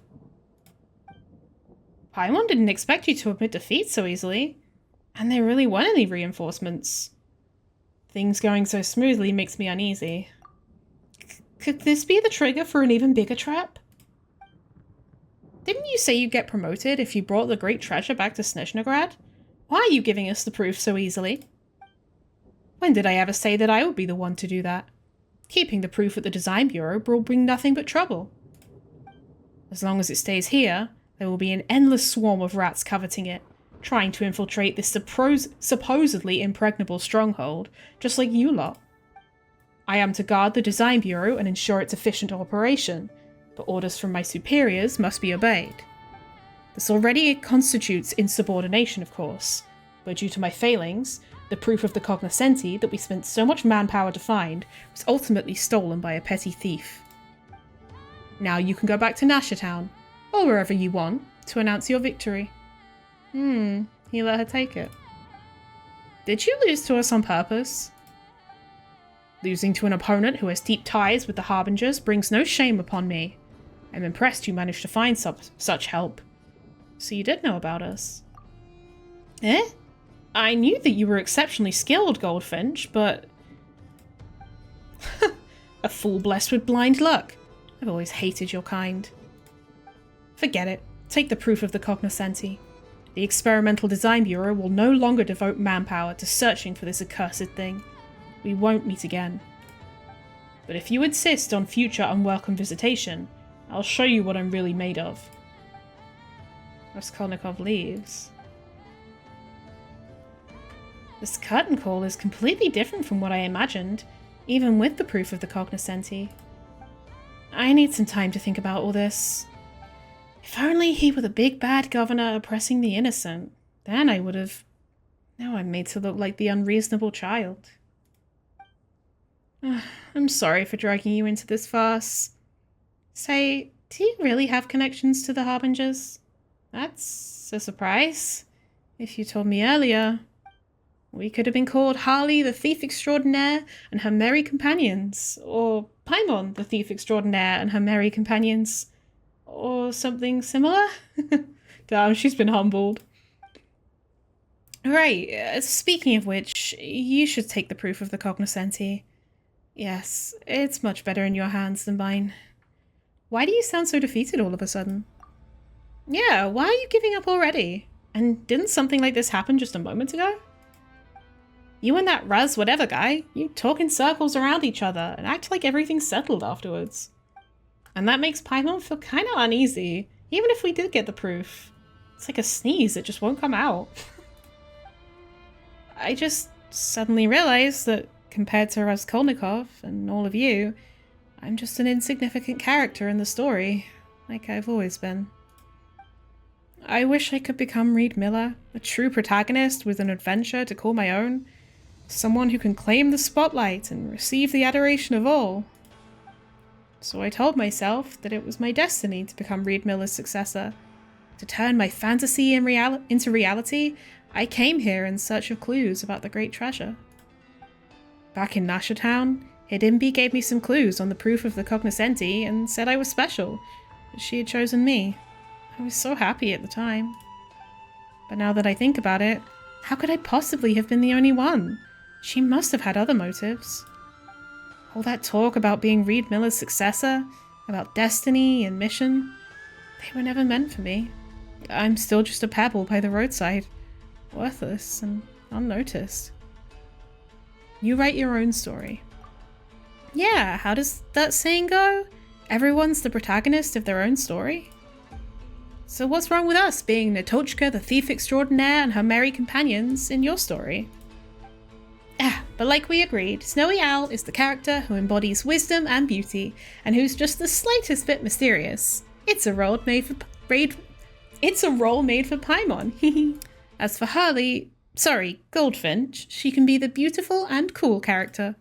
Paimon didn't expect you to admit defeat so easily. And there really weren't any reinforcements. Things going so smoothly makes me uneasy. Could this be the trigger for an even bigger trap? Didn't you say you'd get promoted if you brought the great treasure back to Snezhnograd? Why are you giving us the proof so easily? When did I ever say that I would be the one to do that? Keeping the proof at the Design Bureau will bring nothing but trouble. As long as it stays here, there will be an endless swarm of rats coveting it, trying to infiltrate this supposedly impregnable stronghold, just like you lot. I am to guard the Design Bureau and ensure its efficient operation, but orders from my superiors must be obeyed. This already constitutes insubordination, of course, but due to my failings, the proof of the cognoscenti that we spent so much manpower to find was ultimately stolen by a petty thief. Now you can go back to Nashatown, or wherever you want, to announce your victory. He let her take it. Did you lose to us on purpose? Losing to an opponent who has deep ties with the Harbingers brings no shame upon me. I'm impressed you managed to find such help. So you did know about us. Eh? I knew that you were exceptionally skilled, Goldfinch, but... A fool blessed with blind luck. I've always hated your kind. Forget it. Take the proof of the cognoscenti. The Experimental Design Bureau will no longer devote manpower to searching for this accursed thing. We won't meet again. But if you insist on future unwelcome visitation, I'll show you what I'm really made of. Raskolnikov leaves. This curtain call is completely different from what I imagined, even with the proof of the cognoscenti. I need some time to think about all this. If only he were the big bad governor oppressing the innocent, then I would have... Now I'm made to look like the unreasonable child. I'm sorry for dragging you into this farce. Say, do you really have connections to the Harbingers? That's a surprise. If you told me earlier, we could have been called Harley the Thief Extraordinaire and her merry companions, or Paimon the Thief Extraordinaire and her merry companions, or something similar. Damn, she's been humbled. Right, speaking of which, you should take the proof of the cognoscenti. Yes, it's much better in your hands than mine. Why do you sound so defeated all of a sudden? Yeah, why are you giving up already? And didn't something like this happen just a moment ago? You and that Raz whatever guy, you talk in circles around each other and act like everything's settled afterwards. And that makes Paimon feel kind of uneasy, even if we did get the proof. It's like a sneeze, it just won't come out. I just suddenly realized that compared to Raskolnikov and all of you, I'm just an insignificant character in the story, like I've always been. I wish I could become Reed Miller, a true protagonist with an adventure to call my own. Someone who can claim the spotlight and receive the adoration of all. So I told myself that it was my destiny to become Reed Miller's successor. To turn my fantasy into reality, I came here in search of clues about the great treasure. Back in Nashertown, Hidimbi gave me some clues on the proof of the cognoscenti and said I was special, that she had chosen me. I was so happy at the time. But now that I think about it, how could I possibly have been the only one? She must have had other motives. All that talk about being Reed Miller's successor, about destiny and mission, they were never meant for me. I'm still just a pebble by the roadside, worthless and unnoticed. You write your own story. Yeah, how does that saying go? Everyone's the protagonist of their own story? So what's wrong with us being Natochka the Thief Extraordinaire and her merry companions in your story? But like we agreed, Snowy Owl is the character who embodies wisdom and beauty, and who's just the slightest bit mysterious. It's a role made for Paimon. As for Goldfinch, she can be the beautiful and cool character.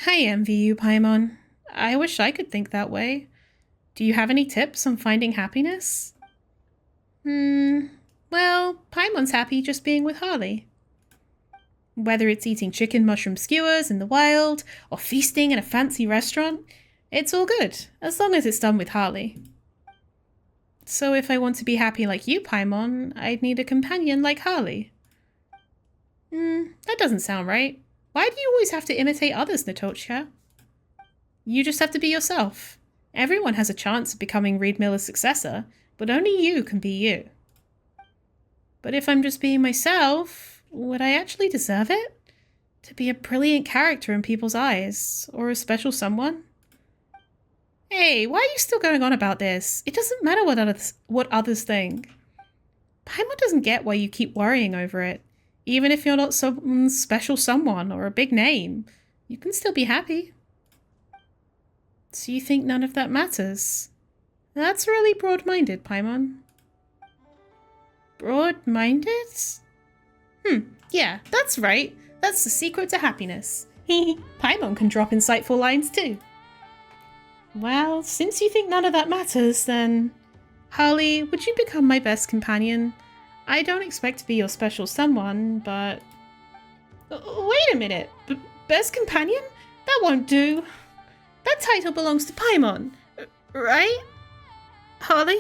I envy you, Paimon. I wish I could think that way. Do you have any tips on finding happiness? Well, Paimon's happy just being with Harley. Whether it's eating chicken mushroom skewers in the wild, or feasting in a fancy restaurant, it's all good, as long as it's done with Harley. So if I want to be happy like you, Paimon, I'd need a companion like Harley. That doesn't sound right. Why do you always have to imitate others, Natochka? You just have to be yourself. Everyone has a chance of becoming Reed Miller's successor, but only you can be you. But if I'm just being myself, would I actually deserve it? To be a brilliant character in people's eyes, or a special someone? Hey, why are you still going on about this? It doesn't matter what others think. Paimon doesn't get why you keep worrying over it. Even if you're not someone's special someone or a big name, you can still be happy. So you think none of that matters? That's really broad-minded, Paimon. Broad-minded? Yeah, that's right. That's the secret to happiness. Paimon can drop insightful lines too. Well, since you think none of that matters, then... Harley, would you become my best companion? I don't expect to be your special someone, but... Wait a minute. Best companion? That won't do. That title belongs to Paimon, right? Harley?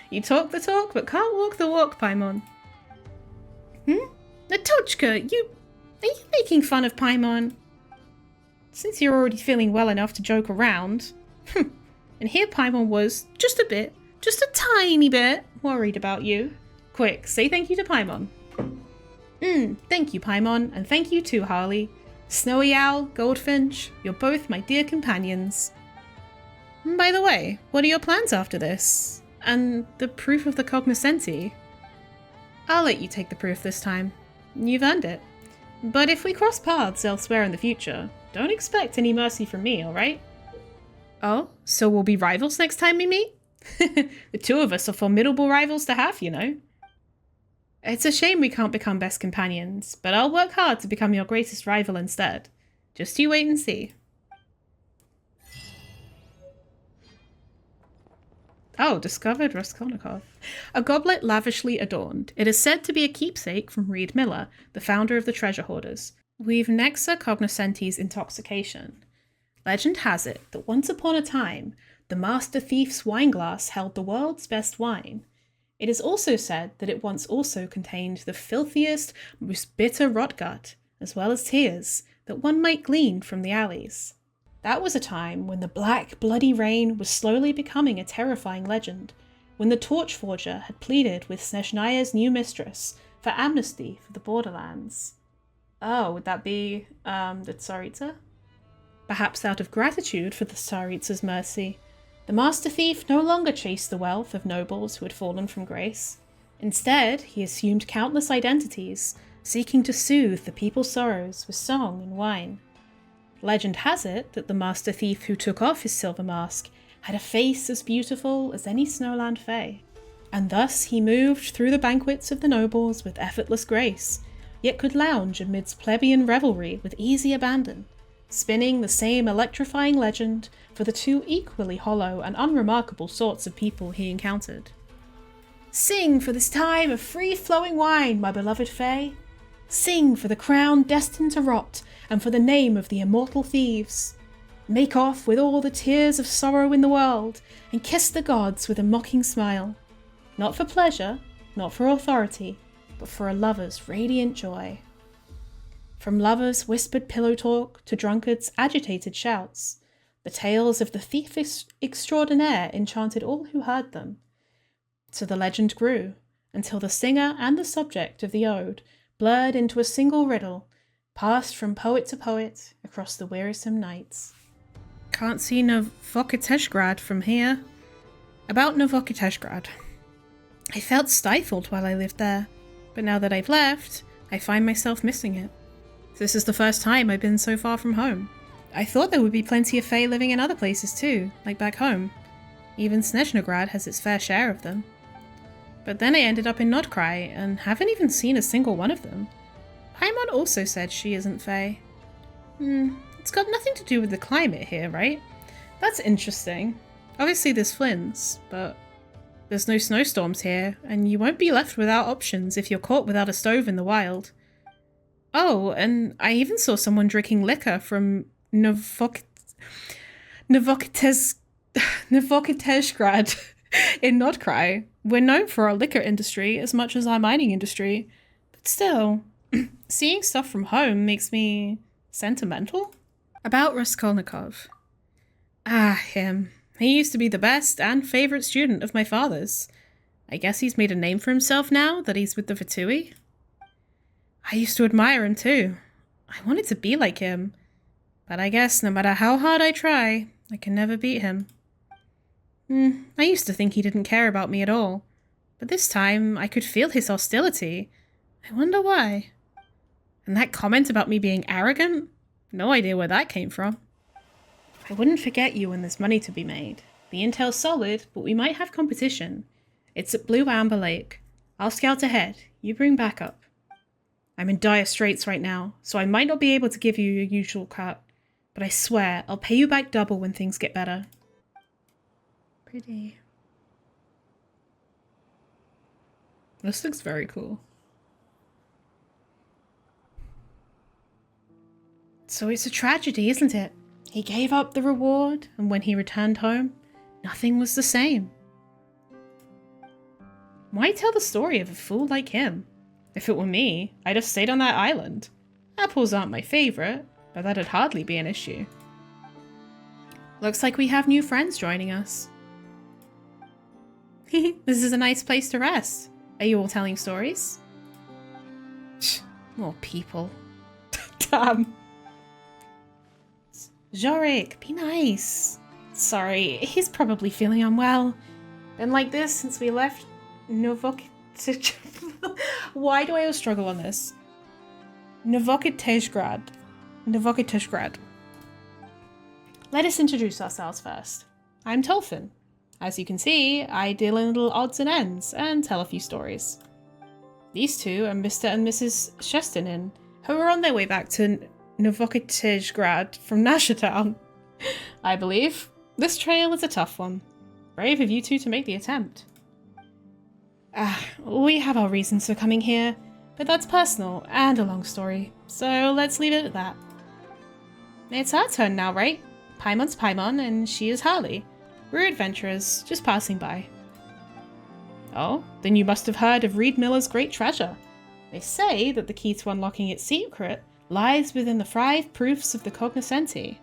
You talk the talk, but can't walk the walk, Paimon. Natochka, are you making fun of Paimon? Since you're already feeling well enough to joke around. And here Paimon was, just a tiny bit, worried about you. Quick, say thank you to Paimon. Thank you, Paimon, and thank you too, Harley. Snowy Owl, Goldfinch, you're both my dear companions. By the way, what are your plans after this? And the proof of the cognoscenti? I'll let you take the proof this time. You've earned it. But if we cross paths elsewhere in the future, don't expect any mercy from me, alright? Oh, so we'll be rivals next time we meet? The two of us are formidable rivals to have, you know. It's a shame we can't become best companions, but I'll work hard to become your greatest rival instead. Just you wait and see. Oh, discovered Raskolnikov. A goblet lavishly adorned. It is said to be a keepsake from Reed Miller, the founder of the Treasure Hoarders. We've Nexa cognoscenti's intoxication. Legend has it that once upon a time, the master thief's wineglass held the world's best wine. It is also said that it once also contained the filthiest, most bitter rotgut, as well as tears, that one might glean from the alleys. That was a time when the black, bloody rain was slowly becoming a terrifying legend, when the Torchforger had pleaded with Snezhnaya's new mistress for amnesty for the borderlands. Oh, would that be, the Tsaritsa? Perhaps out of gratitude for the Tsaritsa's mercy, the master thief no longer chased the wealth of nobles who had fallen from grace. Instead, he assumed countless identities, seeking to soothe the people's sorrows with song and wine. Legend has it that the master thief who took off his silver mask had a face as beautiful as any Snowland fae, and thus he moved through the banquets of the nobles with effortless grace, yet could lounge amidst plebeian revelry with easy abandon, spinning the same electrifying legend for the two equally hollow and unremarkable sorts of people he encountered. Sing for this time of free-flowing wine, my beloved fae! Sing for the crown destined to rot, and for the name of the immortal thieves. Make off with all the tears of sorrow in the world, and kiss the gods with a mocking smile. Not for pleasure, not for authority, but for a lover's radiant joy. From lovers' whispered pillow talk to drunkards' agitated shouts, the tales of the thief extraordinaire enchanted all who heard them. So the legend grew, until the singer and the subject of the ode blurred into a single riddle, passed from poet to poet across the wearisome nights. Can't see Novokiteshgrad from here. About Novokiteshgrad. I felt stifled while I lived there, but now that I've left, I find myself missing it. This is the first time I've been so far from home. I thought there would be plenty of fae living in other places too, like back home. Even Snezhnograd has its fair share of them. But then I ended up in Nodkrai, and haven't even seen a single one of them. Paimon also said she isn't fae. It's got nothing to do with the climate here, right? That's interesting. Obviously there's Flynn's, but there's no snowstorms here, and you won't be left without options if you're caught without a stove in the wild. Oh, and I even saw someone drinking liquor from Novokiteshgrad in Nodkrai. We're known for our liquor industry as much as our mining industry, but still, seeing stuff from home makes me sentimental. About Raskolnikov. Ah, him. He used to be the best and favourite student of my father's. I guess he's made a name for himself now that he's with the Vitui. I used to admire him too. I wanted to be like him. But I guess no matter how hard I try, I can never beat him. I used to think he didn't care about me at all. But this time, I could feel his hostility. I wonder why. And that comment about me being arrogant? No idea where that came from. I wouldn't forget you when there's money to be made. The intel's solid, but we might have competition. It's at Blue Amber Lake. I'll scout ahead. You bring backup. I'm in dire straits right now, so I might not be able to give you your usual cut. But I swear, I'll pay you back double when things get better. Pretty. This looks very cool. So it's a tragedy, isn't it? He gave up the reward, and when he returned home, nothing was the same. Why tell the story of a fool like him? If it were me, I'd have stayed on that island. Apples aren't my favourite, but that'd hardly be an issue. Looks like we have new friends joining us. This is a nice place to rest. Are you all telling stories? More people. Damn. Jorik, be nice. Sorry, he's probably feeling unwell. Been like this since we left Novokiteshgrad. Why do I always struggle on this? Novokiteshgrad. Let us introduce ourselves first. I'm Tolfin. As you can see, I deal in little odds and ends and tell a few stories. These two are Mr. and Mrs. Shestinin, who are on their way back to Novokiteshgrad from Nashatown. I believe this trail is a tough one. Brave of you two to make the attempt. We have our reasons for coming here, but that's personal and a long story, so let's leave it at that. It's our turn now, right? Paimon's Paimon, and she is Harley. We're adventurers, just passing by. Oh, then you must have heard of Reed Miller's great treasure. They say that the key to unlocking its secret lies within the 5 proofs of the cognoscenti.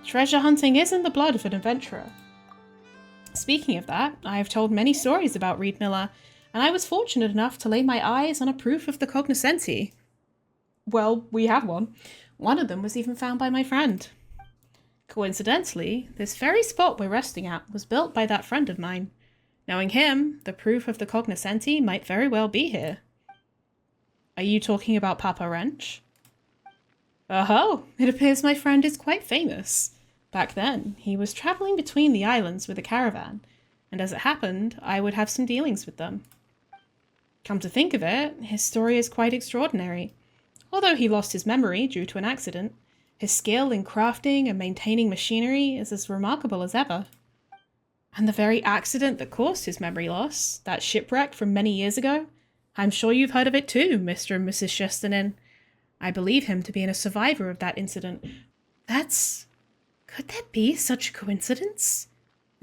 Treasure hunting is in the blood of an adventurer. Speaking of that, I have told many stories about Reed Miller, and I was fortunate enough to lay my eyes on a proof of the cognoscenti. Well, we have one. One of them was even found by my friend. Coincidentally, this very spot we're resting at was built by that friend of mine. Knowing him, the proof of the cognoscenti might very well be here. Are you talking about Papa Wrench? Oh, it appears my friend is quite famous. Back then, he was travelling between the islands with a caravan, and as it happened, I would have some dealings with them. Come to think of it, his story is quite extraordinary. Although he lost his memory due to an accident, his skill in crafting and maintaining machinery is as remarkable as ever. And the very accident that caused his memory loss, that shipwreck from many years ago, I'm sure you've heard of it too, Mr. and Mrs. Chesterton. I believe him to be a survivor of that incident. Could that be such a coincidence?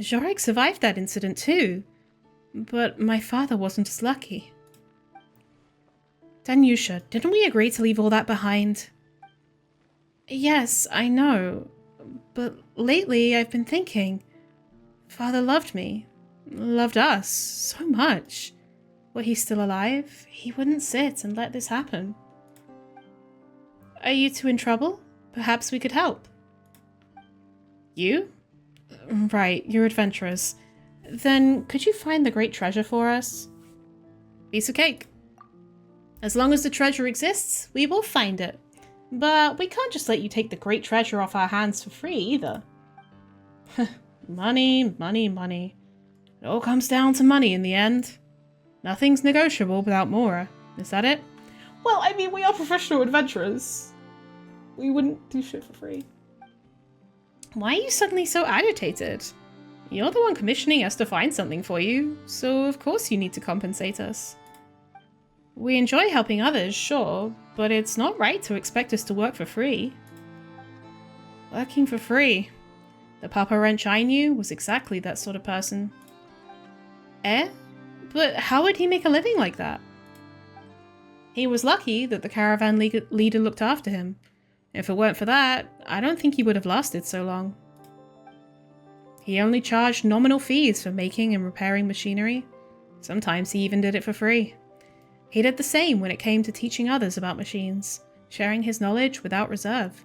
Jorek survived that incident too, but my father wasn't as lucky. Danyusha, didn't we agree to leave all that behind? Yes, I know, but lately I've been thinking, Father loved me, loved us so much. Were he still alive, he wouldn't sit and let this happen. Are you two in trouble? Perhaps we could help. You? Right, you're adventurers. Then could you find the great treasure for us? Piece of cake. As long as the treasure exists, we will find it. But we can't just let you take the great treasure off our hands for free either. Money, money, money. It all comes down to money in the end. Nothing's negotiable without Mora. Is that it? Well, I mean, we are professional adventurers. We wouldn't do shit for free. Why are you suddenly so agitated? You're the one commissioning us to find something for you, so of course you need to compensate us. We enjoy helping others, sure, but it's not right to expect us to work for free. Working for free. The Papa Wrench I knew was exactly that sort of person. Eh? But how would he make a living like that? He was lucky that the caravan leader looked after him. If it weren't for that, I don't think he would have lasted so long. He only charged nominal fees for making and repairing machinery. Sometimes he even did it for free. He did the same when it came to teaching others about machines, sharing his knowledge without reserve.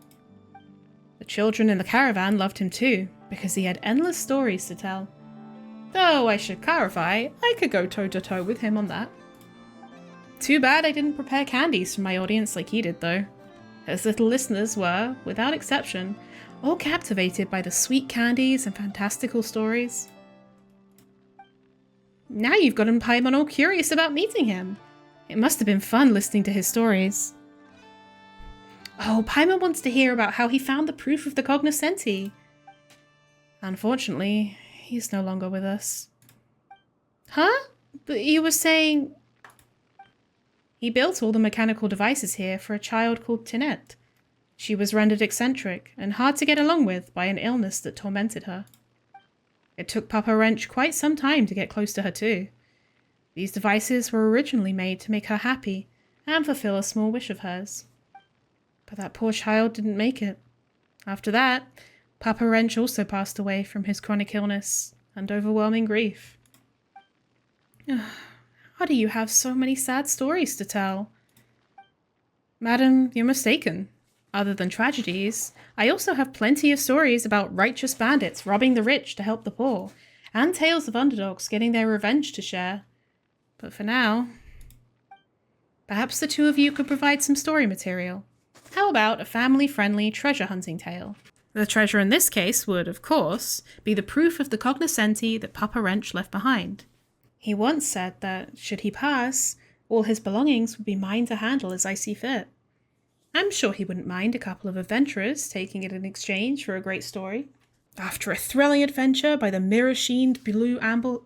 The children in the caravan loved him too, because he had endless stories to tell. Though I should clarify, I could go toe-to-toe with him on that. Too bad I didn't prepare candies for my audience like he did though. His little listeners were, without exception, all captivated by the sweet candies and fantastical stories. Now you've gotten Paimon all curious about meeting him. It must have been fun listening to his stories. Oh, Paimon wants to hear about how he found the proof of the cognoscenti. Unfortunately, he's no longer with us. Huh? But you were saying... He built all the mechanical devices here for a child called Tinette. She was rendered eccentric and hard to get along with by an illness that tormented her. It took Papa Wrench quite some time to get close to her too. These devices were originally made to make her happy and fulfill a small wish of hers. But that poor child didn't make it. After that, Papa Wrench also passed away from his chronic illness and overwhelming grief. How do you have so many sad stories to tell? Madam, you're mistaken. Other than tragedies, I also have plenty of stories about righteous bandits robbing the rich to help the poor, and tales of underdogs getting their revenge to share. But for now, perhaps the two of you could provide some story material. How about a family-friendly treasure hunting tale? The treasure in this case would, of course, be the proof of the cognoscenti that Papa Wrench left behind. He once said that, should he pass, all his belongings would be mine to handle as I see fit. I'm sure he wouldn't mind a couple of adventurers taking it in exchange for a great story. After a thrilling adventure by the mirror-sheened Blue Amber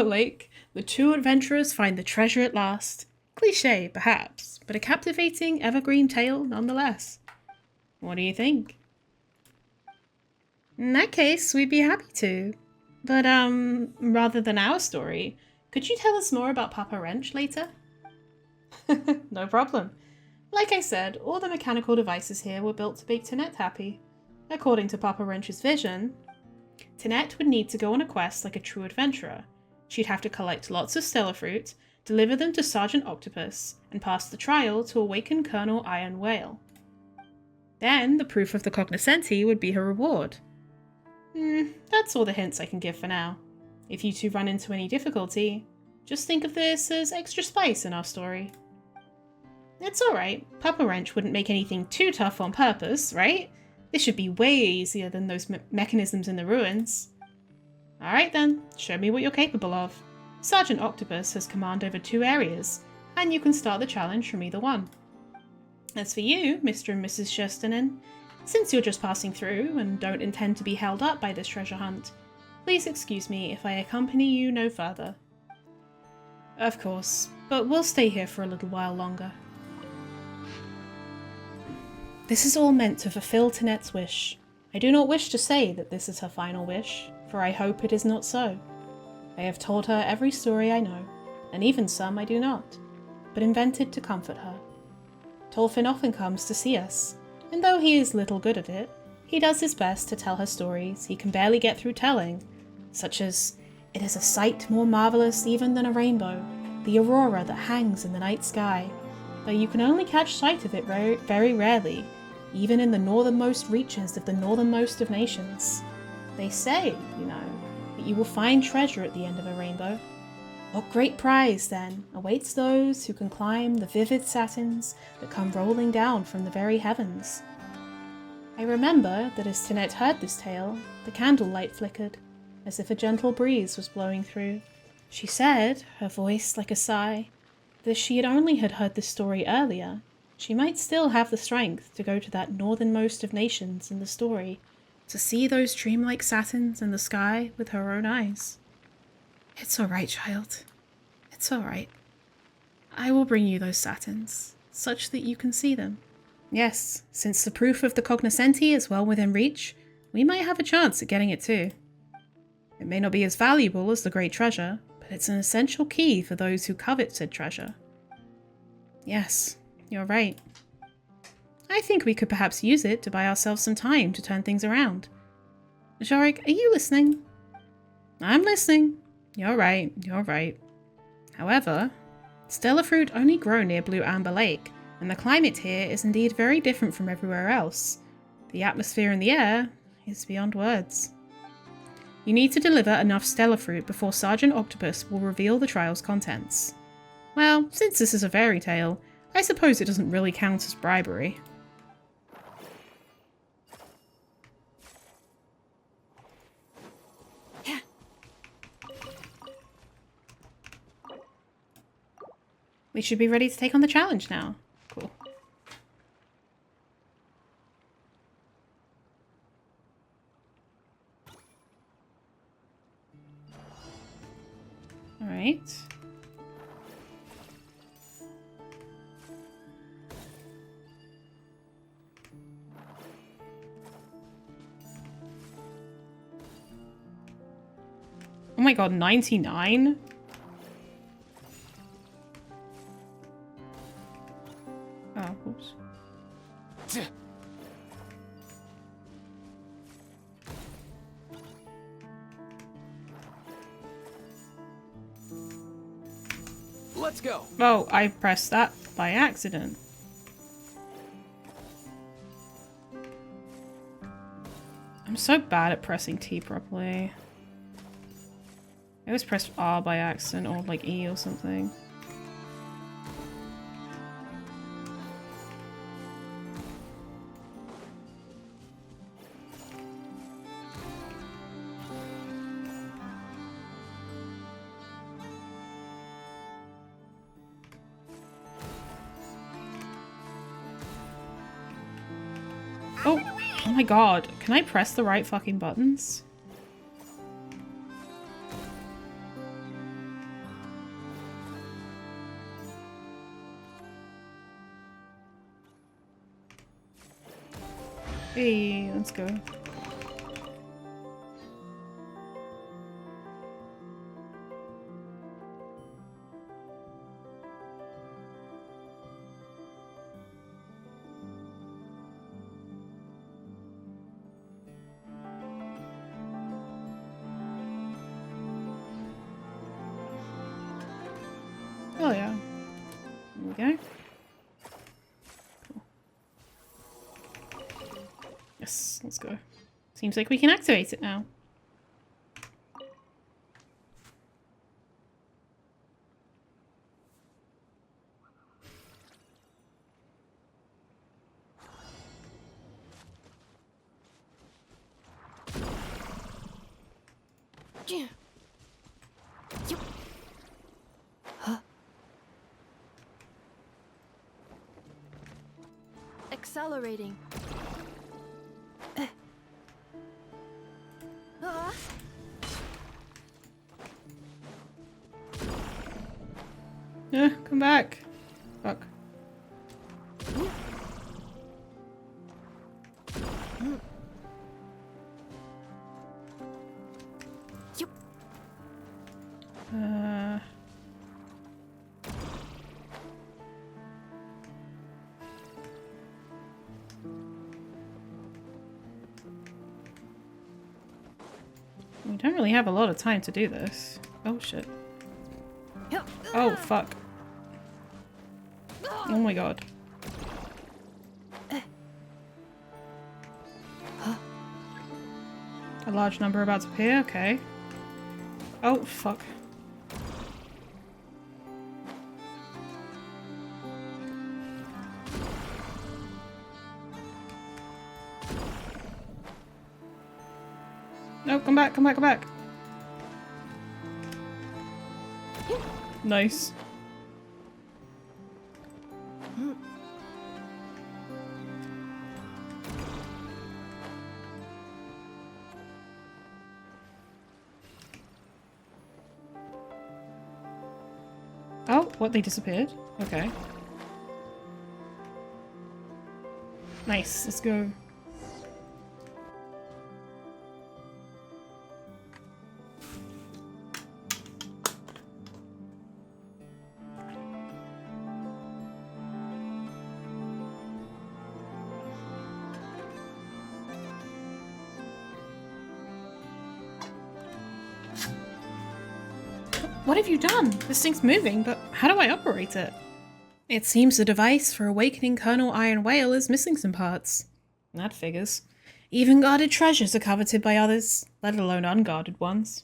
Lake, the two adventurers find the treasure at last. Cliché, perhaps, but a captivating evergreen tale nonetheless. What do you think? In that case, we'd be happy to. But, rather than our story, could you tell us more about Papa Wrench later? No problem. Like I said, all the mechanical devices here were built to make Tinette happy. According to Papa Wrench's vision, Tinette would need to go on a quest like a true adventurer. She'd have to collect lots of stellar fruit, deliver them to Sergeant Octopus, and pass the trial to awaken Colonel Iron Whale. Then, the proof of the cognoscenti would be her reward. That's all the hints I can give for now. If you two run into any difficulty, just think of this as extra spice in our story. It's alright, Papa Wrench wouldn't make anything too tough on purpose, right? This should be way easier than those mechanisms in the ruins. Alright then, show me what you're capable of. Sergeant Octopus has command over 2 areas, and you can start the challenge from either one. As for you, Mr. and Mrs. Sherstenen, since you're just passing through and don't intend to be held up by this treasure hunt, please excuse me if I accompany you no further. Of course, but we'll stay here for a little while longer. This is all meant to fulfill Tinette's wish. I do not wish to say that this is her final wish, for I hope it is not so. I have told her every story I know, and even some I do not, but invented to comfort her. Tolfin often comes to see us, and though he is little good at it, he does his best to tell her stories he can barely get through telling, such as, "It is a sight more marvellous even than a rainbow, the aurora that hangs in the night sky, but you can only catch sight of it very, very rarely, even in the northernmost reaches of the northernmost of nations. They say, you know, that you will find treasure at the end of a rainbow. What great prize, then, awaits those who can climb the vivid satins that come rolling down from the very heavens?" I remember that as Tinette heard this tale, the candlelight flickered, as if a gentle breeze was blowing through. She said, her voice like a sigh, that if she had only heard this story earlier, she might still have the strength to go to that northernmost of nations in the story, to see those dreamlike satins in the sky with her own eyes. It's all right, child. It's all right. I will bring you those satins, such that you can see them. Yes, since the proof of the cognoscenti is well within reach, we might have a chance at getting it too. It may not be as valuable as the great treasure, but it's an essential key for those who covet said treasure. Yes, you're right. I think we could perhaps use it to buy ourselves some time to turn things around. Jorik, are you listening? I'm listening. You're right, you're right. However, stellar fruit only grow near Blue Amber Lake, and the climate here is indeed very different from everywhere else. The atmosphere in the air is beyond words. You need to deliver enough stellar fruit before Sergeant Octopus will reveal the trial's contents. Well, since this is a fairy tale, I suppose it doesn't really count as bribery. We should be ready to take on the challenge now. Cool. Alright. Oh my god, 99? Oh, whoops. Let's go. Oh, I pressed that by accident. I'm so bad at pressing T properly. I always press R by accident or like E or something. Oh! Oh my god, can I press the right fucking buttons? Hey, let's go. Oh yeah. There we go. Cool. Yes, let's go. Seems like we can activate it now. Yeah. Yup. Huh? Accelerating. Ah. Yeah, come back. Fuck. Yup. We don't really have a lot of time to do this. Oh shit. Oh fuck. Oh my god. A large number about to appear, okay. Oh fuck. No, come back, come back, come back. Nice. Oh, what? They disappeared? Okay. Nice, let's go. What have you done? This thing's moving, but how do I operate it? It seems the device for awakening Colonel Iron Whale is missing some parts. That figures. Even guarded treasures are coveted by others, let alone unguarded ones.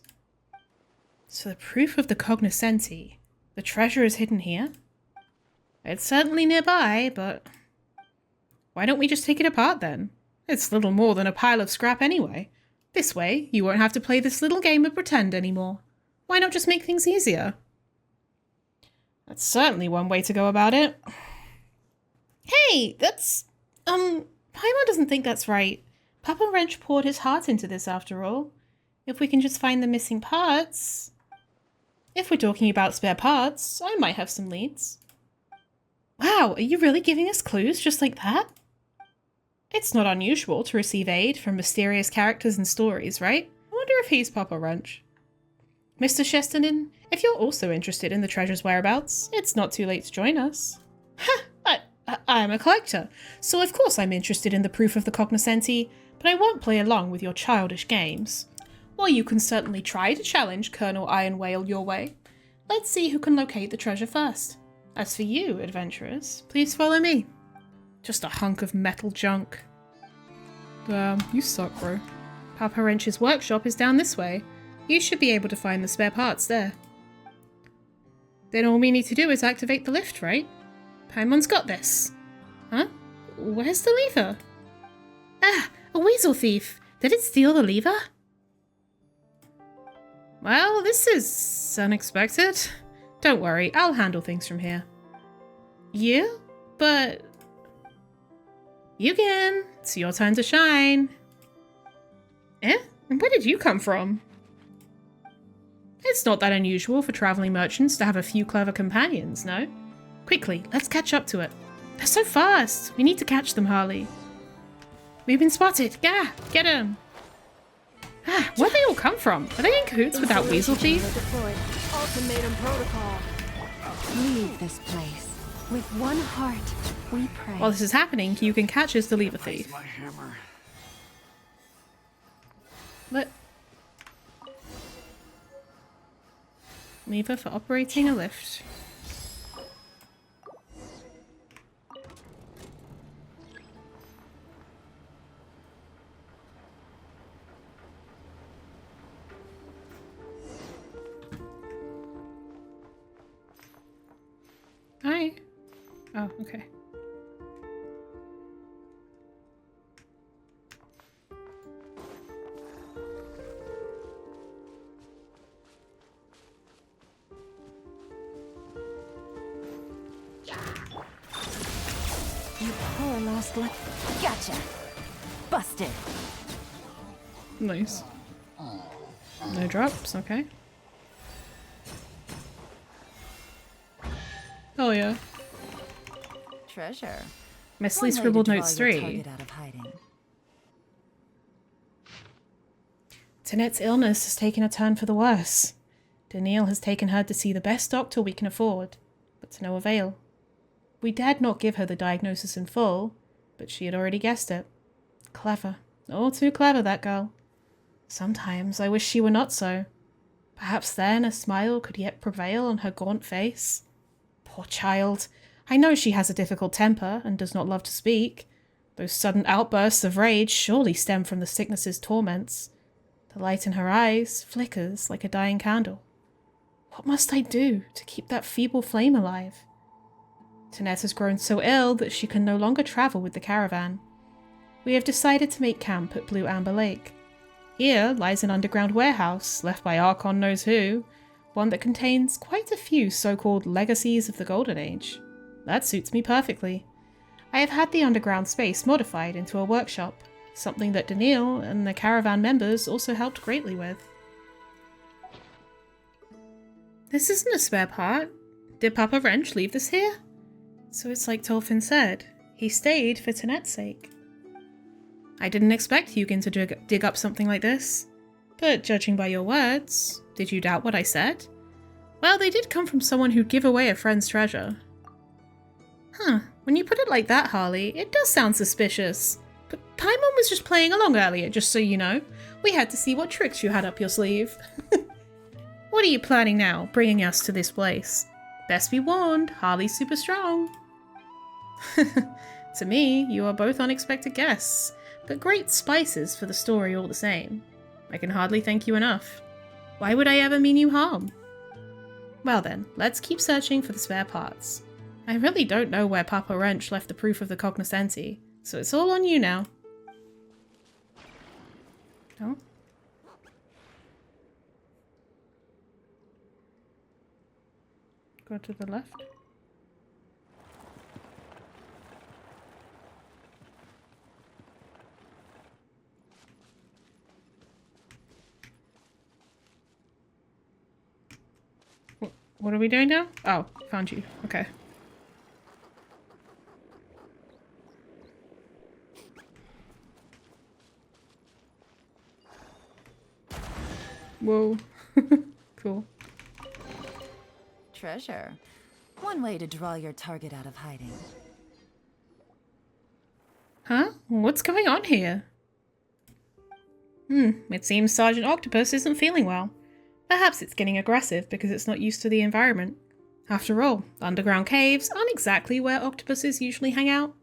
So the proof of the cognoscenti. The treasure is hidden here? It's certainly nearby, but... why don't we just take it apart then? It's little more than a pile of scrap anyway. This way, you won't have to play this little game of pretend anymore. Why not just make things easier? That's certainly one way to go about it. Hey, that's... Paimon doesn't think that's right. Papa Wrench poured his heart into this after all. If we can just find the missing parts... if we're talking about spare parts, I might have some leads. Wow, are you really giving us clues just like that? It's not unusual to receive aid from mysterious characters and stories, right? I wonder if he's Papa Wrench. Mr. Chesterton, if you're also interested in the treasure's whereabouts, it's not too late to join us. Ha! I'm a collector, so of course I'm interested in the proof of the cognoscenti, but I won't play along with your childish games. Or you can certainly try to challenge Colonel Iron Whale your way. Let's see who can locate the treasure first. As for you, adventurers, please follow me. Just a hunk of metal junk. Damn, you suck, bro. Papa Wrench's workshop is down this way. You should be able to find the spare parts there. Then all we need to do is activate the lift, right? Paimon's got this. Huh? Where's the lever? Ah, a weasel thief. Did it steal the lever? Well, this is unexpected. Don't worry, I'll handle things from here. You? But... Yugen, it's your time to shine. Eh? And where did you come from? It's not that unusual for traveling merchants to have a few clever companions, no? Quickly, let's catch up to it. They're so fast. We need to catch them, Harley. We've been spotted. Gah! Get them! Ah, where'd they all come from? Are they in cahoots with that weasel thief? Deployed. Ultimatum protocol. Leave this place. With one heart, we pray. While this is happening, Yugen catches the lever thief. My hammer. Lever for operating a lift. Hi. Oh, okay. You poor lost lamb. Gotcha. Busted. Nice. No drops, okay. Oh yeah. Treasure. Messily One way to scribbled draw notes your 3. target out of hiding. Tanette's illness has taken a turn for the worse. Daniil has taken her to see the best doctor we can afford, but to no avail. We dared not give her the diagnosis in full, but she had already guessed it. Clever. All too clever, that girl. Sometimes I wish she were not so. Perhaps then a smile could yet prevail on her gaunt face. Poor child. I know she has a difficult temper and does not love to speak. Those sudden outbursts of rage surely stem from the sickness's torments. The light in her eyes flickers like a dying candle. What must I do to keep that feeble flame alive? Tanette has grown so ill that she can no longer travel with the caravan. We have decided to make camp at Blue Amber Lake. Here lies an underground warehouse left by Archon knows who, one that contains quite a few so-called legacies of the Golden Age. That suits me perfectly. I have had the underground space modified into a workshop, something that Daniil and the caravan members also helped greatly with. This isn't a spare part. Did Papa Wrench leave this here? So it's like Tolfin said, he stayed for Tanette's sake. I didn't expect Yugen to dig up something like this. But judging by your words, did you doubt what I said? Well, they did come from someone who'd give away a friend's treasure. Huh, when you put it like that, Harley, it does sound suspicious. But Paimon was just playing along earlier, just so you know. We had to see what tricks you had up your sleeve. What are you planning now, bringing us to this place? Best be warned, Harley's super strong. To me, you are both unexpected guests, but great spices for the story all the same. I can hardly thank you enough. Why would I ever mean you harm? Well then, let's keep searching for the spare parts. I really don't know where Papa Wrench left the proof of the cognoscenti, so it's all on you now. Oh? Go to the left. What are we doing now? Oh, found you. Okay. Whoa. Cool. Treasure. One way to draw your target out of hiding. Huh? What's going on here? It seems Sergeant Octopus isn't feeling well. Perhaps it's getting aggressive because it's not used to the environment. After all, underground caves aren't exactly where octopuses usually hang out.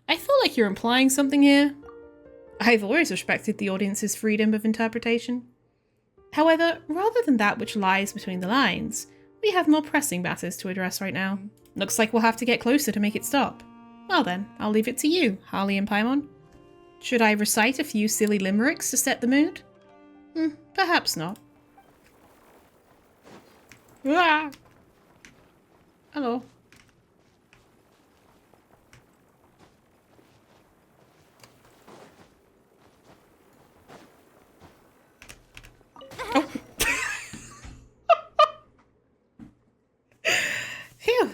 I feel like you're implying something here. I've always respected the audience's freedom of interpretation. However, rather than that which lies between the lines, we have more pressing matters to address right now. Looks like we'll have to get closer to make it stop. Well then, I'll leave it to you, Harley and Paimon. Should I recite a few silly limericks to set the mood? Perhaps not. Ah! Hello.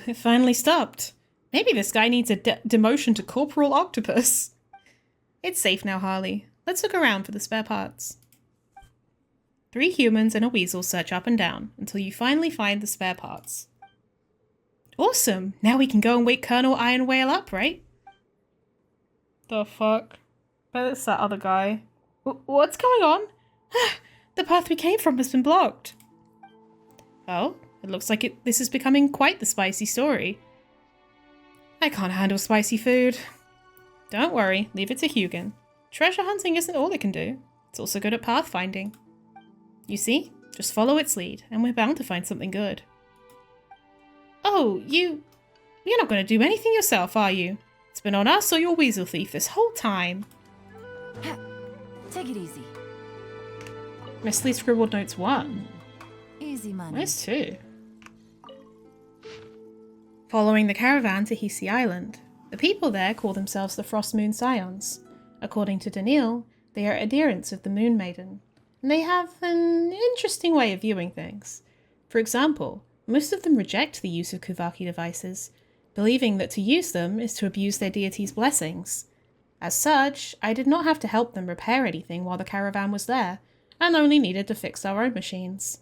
it finally stopped. Maybe this guy needs a demotion to Corporal Octopus. It's safe now, Harley. Let's look around for the spare parts. 3 humans and a weasel search up and down until you finally find the spare parts. Awesome! Now we can go and wake Colonel Iron Whale up, right? The fuck? But it's that other guy. What's going on? The path we came from has been blocked. Oh, it looks like this is becoming quite the spicy story. I can't handle spicy food. Don't worry, leave it to Hugin. Treasure hunting isn't all it can do. It's also good at pathfinding. You see? Just follow its lead, and we're bound to find something good. Oh, you're not going to do anything yourself, are you? It's been on us or your weasel thief this whole time. Take it easy. Missly scribbled notes 1. Easy money. Where's 2? Following the caravan to Hisi Island, the people there call themselves the Frost Moon Scions. According to Daniil, they are adherents of the Moon Maiden, and they have an interesting way of viewing things. For example, most of them reject the use of Kuvaki devices, believing that to use them is to abuse their deity's blessings. As such, I did not have to help them repair anything while the caravan was there, and only needed to fix our own machines.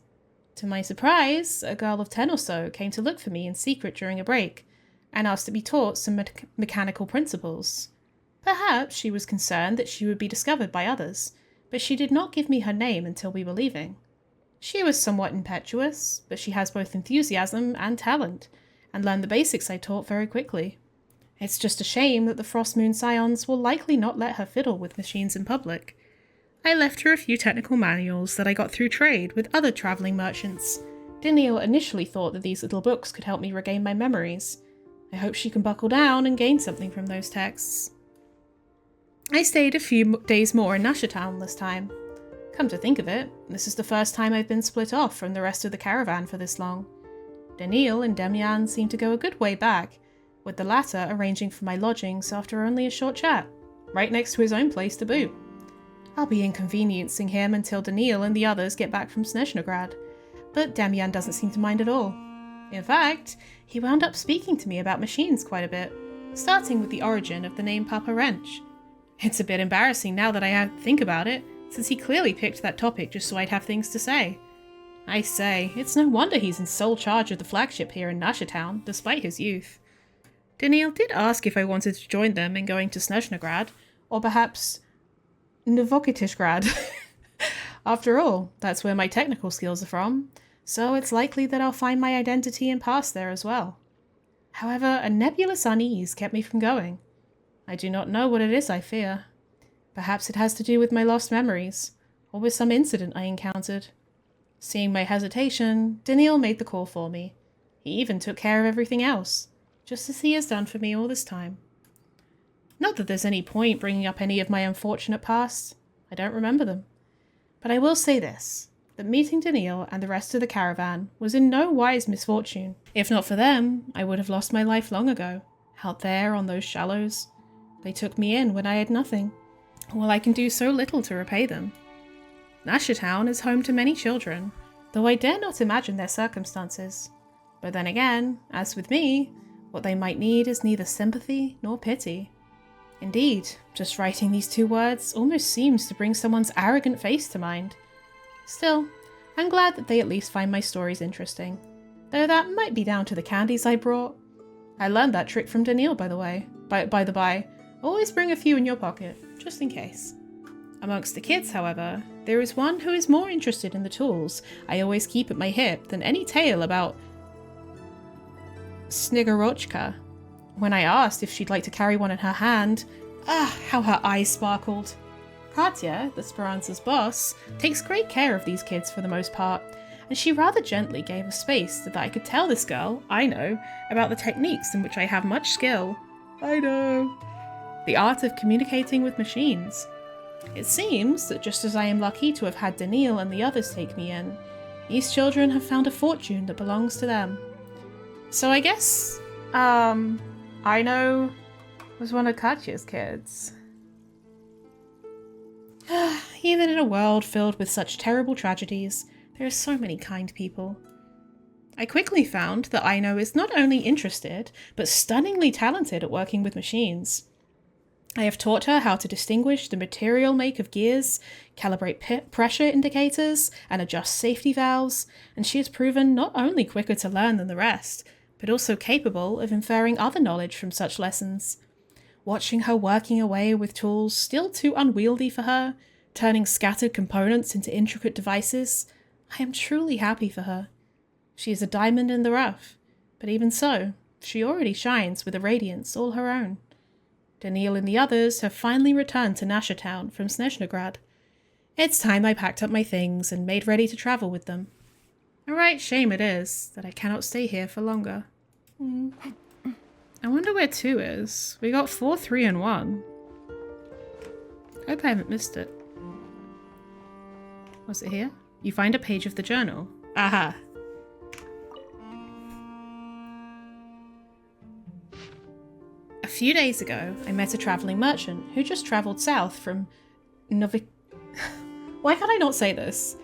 To my surprise, a girl of 10 or so came to look for me in secret during a break, and asked to be taught some mechanical principles. Perhaps she was concerned that she would be discovered by others, but she did not give me her name until we were leaving. She was somewhat impetuous, but she has both enthusiasm and talent, and learned the basics I taught very quickly. It's just a shame that the Frost Moon Scions will likely not let her fiddle with machines in public. I left her a few technical manuals that I got through trade with other travelling merchants. Daniil initially thought that these little books could help me regain my memories. I hope she can buckle down and gain something from those texts. I stayed a few days more in Nashatown this time. Come to think of it, this is the first time I've been split off from the rest of the caravan for this long. Daniil and Demian seem to go a good way back, with the latter arranging for my lodgings after only a short chat, right next to his own place to boot. I'll be inconveniencing him until Daniil and the others get back from Snezhnograd, but Demian doesn't seem to mind at all. In fact, he wound up speaking to me about machines quite a bit, starting with the origin of the name Papa Wrench. It's a bit embarrassing now that I think about it, since he clearly picked that topic just so I'd have things to say. I say, it's no wonder he's in sole charge of the flagship here in Nashatown, despite his youth. Daniil did ask if I wanted to join them in going to Snezhnograd, or perhaps Novokitishgrad. After all, that's where my technical skills are from, so it's likely that I'll find my identity and past there as well. However, a nebulous unease kept me from going. I do not know what it is I fear. Perhaps it has to do with my lost memories, or with some incident I encountered. Seeing my hesitation, Daniil made the call for me. He even took care of everything else, just as he has done for me all this time. Not that there's any point bringing up any of my unfortunate past. I don't remember them. But I will say this, that meeting Daniil and the rest of the caravan was in no wise misfortune. If not for them, I would have lost my life long ago, out there on those shallows. They took me in when I had nothing, while I can do so little to repay them. Nashatown is home to many children, though I dare not imagine their circumstances. But then again, as with me, what they might need is neither sympathy nor pity. Indeed, just writing these 2 words almost seems to bring someone's arrogant face to mind. Still, I'm glad that they at least find my stories interesting, though that might be down to the candies I brought. I learned that trick from Daniil, by the way. By the by, always bring a few in your pocket, just in case. Amongst the kids, however, there is one who is more interested in the tools I always keep at my hip than any tale about Snigorochka. When I asked if she'd like to carry one in her hand, how her eyes sparkled. Katya, the Speranza's boss, takes great care of these kids for the most part, and she rather gently gave us space so that I could tell this girl, I know, about the techniques in which I have much skill. I know. The art of communicating with machines. It seems that just as I am lucky to have had Daniil and the others take me in, these children have found a fortune that belongs to them. So I guess, Aino was one of Katya's kids. Even in a world filled with such terrible tragedies, there are so many kind people. I quickly found that Aino is not only interested, but stunningly talented at working with machines. I have taught her how to distinguish the material make of gears, calibrate pressure indicators, and adjust safety valves, and she has proven not only quicker to learn than the rest, but also capable of inferring other knowledge from such lessons. Watching her working away with tools still too unwieldy for her, turning scattered components into intricate devices, I am truly happy for her. She is a diamond in the rough, but even so, she already shines with a radiance all her own. Daniil and the others have finally returned to Nasha Town from Snezhnograd. It's time I packed up my things and made ready to travel with them. A right shame it is that I cannot stay here for longer. I wonder where 2 is. We got 4, 3, and 1. Hope I haven't missed it. Was it here? You find a page of the journal. Aha! A few days ago, I met a travelling merchant who just travelled south from Why can I not say this?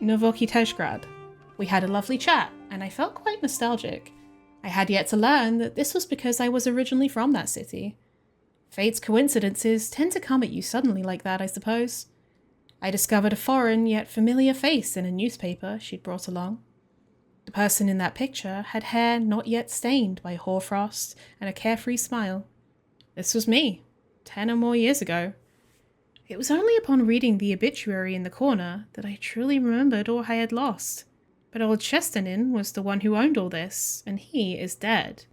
Novokitezhgrad. We had a lovely chat, and I felt quite nostalgic. I had yet to learn that this was because I was originally from that city. Fate's coincidences tend to come at you suddenly like that, I suppose. I discovered a foreign yet familiar face in a newspaper she'd brought along. The person in that picture had hair not yet stained by hoarfrost and a carefree smile. This was me, 10 or more years ago. It was only upon reading the obituary in the corner that I truly remembered all I had lost. But old Chesternin was the one who owned all this, and he is dead.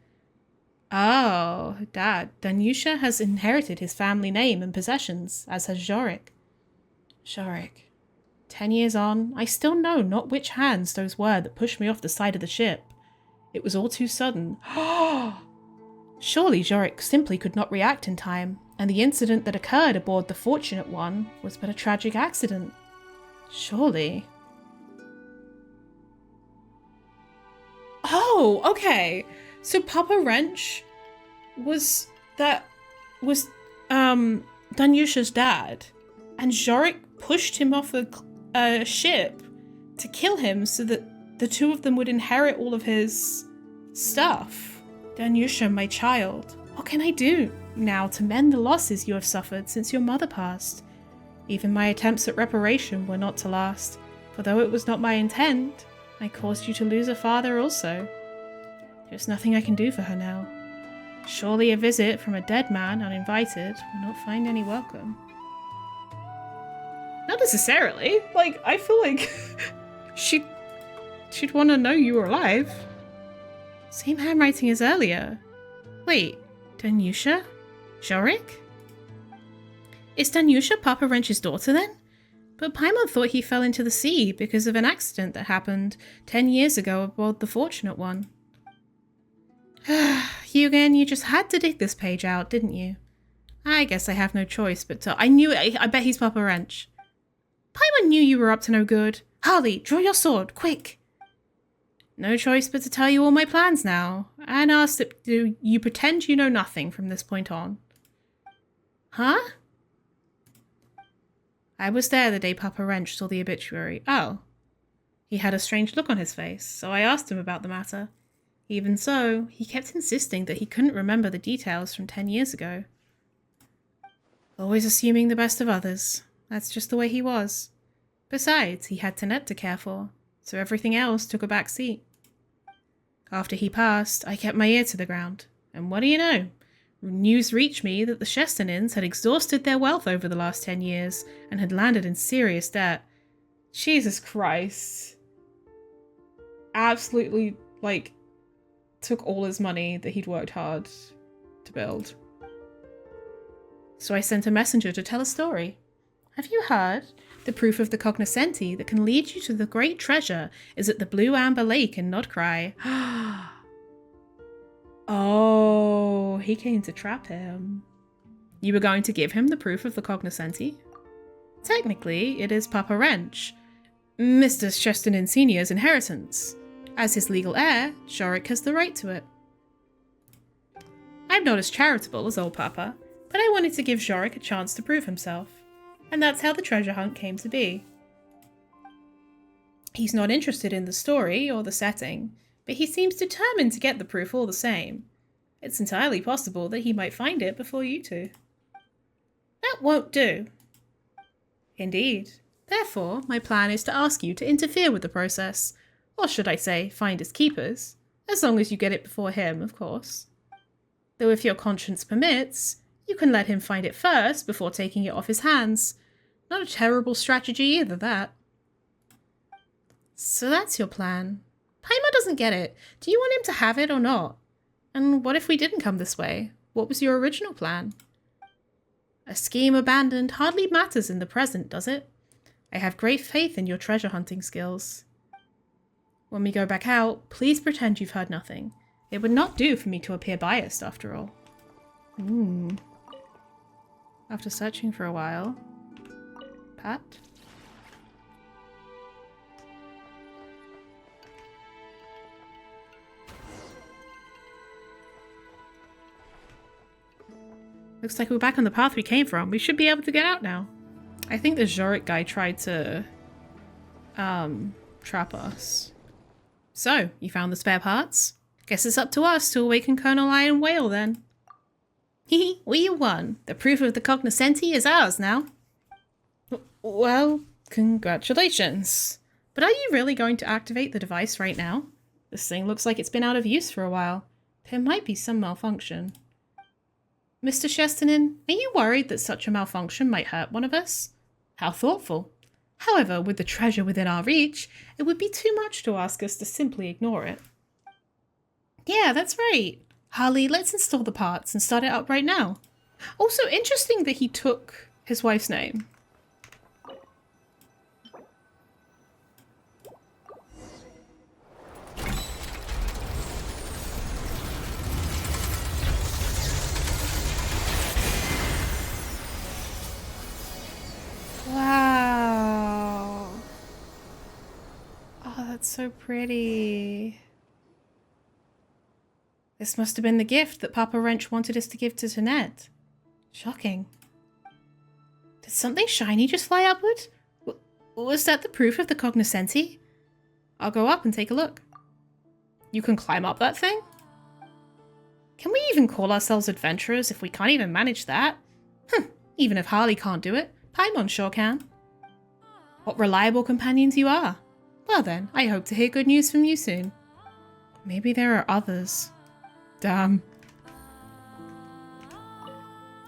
Oh, Dad, Danyusha has inherited his family name and possessions, as has Zhorik. Zhorik. 10 years on, I still know not which hands those were that pushed me off the side of the ship. It was all too sudden. Surely Zhorik simply could not react in time, and the incident that occurred aboard the Fortunate One was but a tragic accident. Surely. Oh, okay. So Papa Wrench was Danyusha's dad, and Zhorik pushed him off a ship to kill him so that the two of them would inherit all of his stuff. Danyusha, my child, what can I do now to mend the losses you have suffered since your mother passed? Even my attempts at reparation were not to last, for though it was not my intent, I caused you to lose a father also. There's nothing I can do for her now. Surely a visit from a dead man uninvited will not find any welcome. Not necessarily. Like, I feel like she'd want to know you were alive. Same handwriting as earlier. Wait, Danyusha? Zhorik? Is Danyusha Papa Wrench's daughter then? But Paimon thought he fell into the sea because of an accident that happened 10 years ago aboard the Fortunate One. Yugen, you just had to dig this page out, didn't you? I guess I have no choice but to... I knew it. I bet he's Papa Wrench. Paimon knew you were up to no good. Harley, draw your sword, quick. No choice but to tell you all my plans now, and ask that you pretend you know nothing from this point on. Huh? I was there the day Papa Wrench saw the obituary. Oh. He had a strange look on his face, so I asked him about the matter. Even so, he kept insisting that he couldn't remember the details from 10 years ago. Always assuming the best of others. That's just the way he was. Besides, he had Tanet to care for, so everything else took a back seat. After he passed, I kept my ear to the ground, and what do you know? News reached me that the Chestanins had exhausted their wealth over the last 10 years and had landed in serious debt. Jesus Christ. Absolutely, took all his money that he'd worked hard to build. So I sent a messenger to tell a story. Have you heard? The proof of the cognoscenti that can lead you to the great treasure is at the Blue Amber Lake in Nodkrai. Oh, he came to trap him. You were going to give him the proof of the cognoscenti? Technically, it is Papa Wrench, Mr. Chesternin Sr.'s inheritance. As his legal heir, Zhorik has the right to it. I'm not as charitable as old Papa, but I wanted to give Zhorik a chance to prove himself. And that's how the treasure hunt came to be. He's not interested in the story or the setting, but he seems determined to get the proof all the same. It's entirely possible that he might find it before you two. That won't do. Indeed. Therefore, my plan is to ask you to interfere with the process, or should I say, find his keepers, as long as you get it before him, of course. Though if your conscience permits, you can let him find it first before taking it off his hands. Not a terrible strategy either, that. So that's your plan. Paimon doesn't get it. Do you want him to have it or not? And what if we didn't come this way? What was your original plan? A scheme abandoned hardly matters in the present, does it? I have great faith in your treasure hunting skills. When we go back out, please pretend you've heard nothing. It would not do for me to appear biased, after all. After searching for a while... Pat? Looks like we're back on the path we came from. We should be able to get out now. I think the Zhoric guy tried to trap us. So, you found the spare parts? Guess it's up to us to awaken Colonel Iron Whale then. Hehe, we won. The proof of the cognoscenti is ours now. Well, congratulations. But are you really going to activate the device right now? This thing looks like it's been out of use for a while. There might be some malfunction. Mr. Chesterton, are you worried that such a malfunction might hurt one of us? How thoughtful. However, with the treasure within our reach, it would be too much to ask us to simply ignore it. Yeah, that's right. Harley, let's install the parts and start it up right now. Also, interesting that he took his wife's name. Wow. Oh, that's so pretty. This must have been the gift that Papa Wrench wanted us to give to Jeanette. Shocking. Did something shiny just fly upward? Was that the proof of the cognoscenti? I'll go up and take a look. You can climb up that thing? Can we even call ourselves adventurers if we can't even manage that? Even if Harley can't do it, Paimon sure can. What reliable companions you are. Well then, I hope to hear good news from you soon. Maybe there are others. Damn.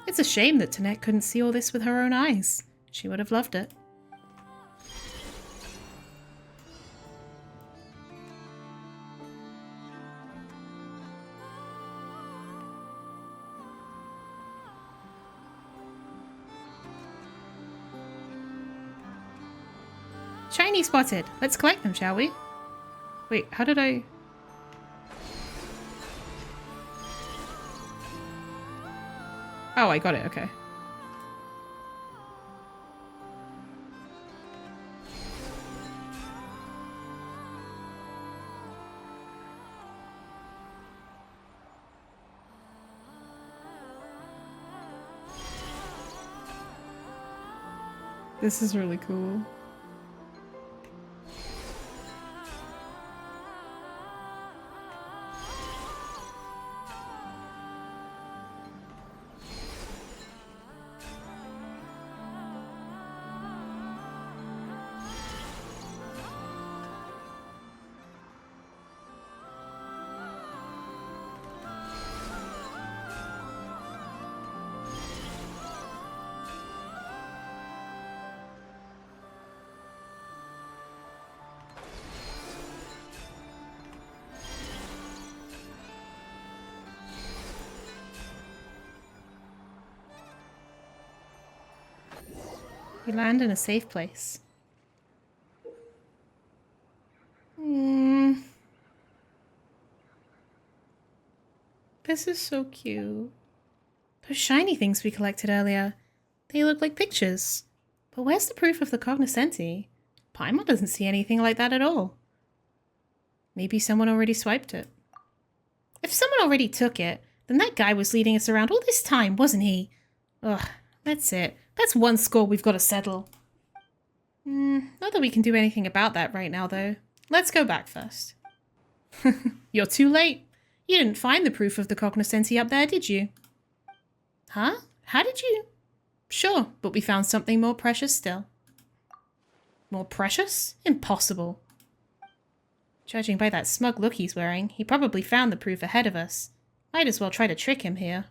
It's a shame that Jeanette couldn't see all this with her own eyes. She would have loved it. Shiny spotted. Let's collect them, shall we? Wait, how did I... Oh, I got it, okay. This is really cool. We land in a safe place. This is so cute. Those shiny things we collected earlier, they look like pictures. But where's the proof of the cognoscenti? Paimon doesn't see anything like that at all. Maybe someone already swiped it. If someone already took it, then that guy was leading us around all this time, wasn't he? Ugh, that's it. That's one score we've got to settle. Not that we can do anything about that right now, though. Let's go back first. You're too late. You didn't find the proof of the cognoscenti up there, did you? Huh? How did you? Sure, but we found something more precious still. More precious? Impossible. Judging by that smug look he's wearing, he probably found the proof ahead of us. Might as well try to trick him here.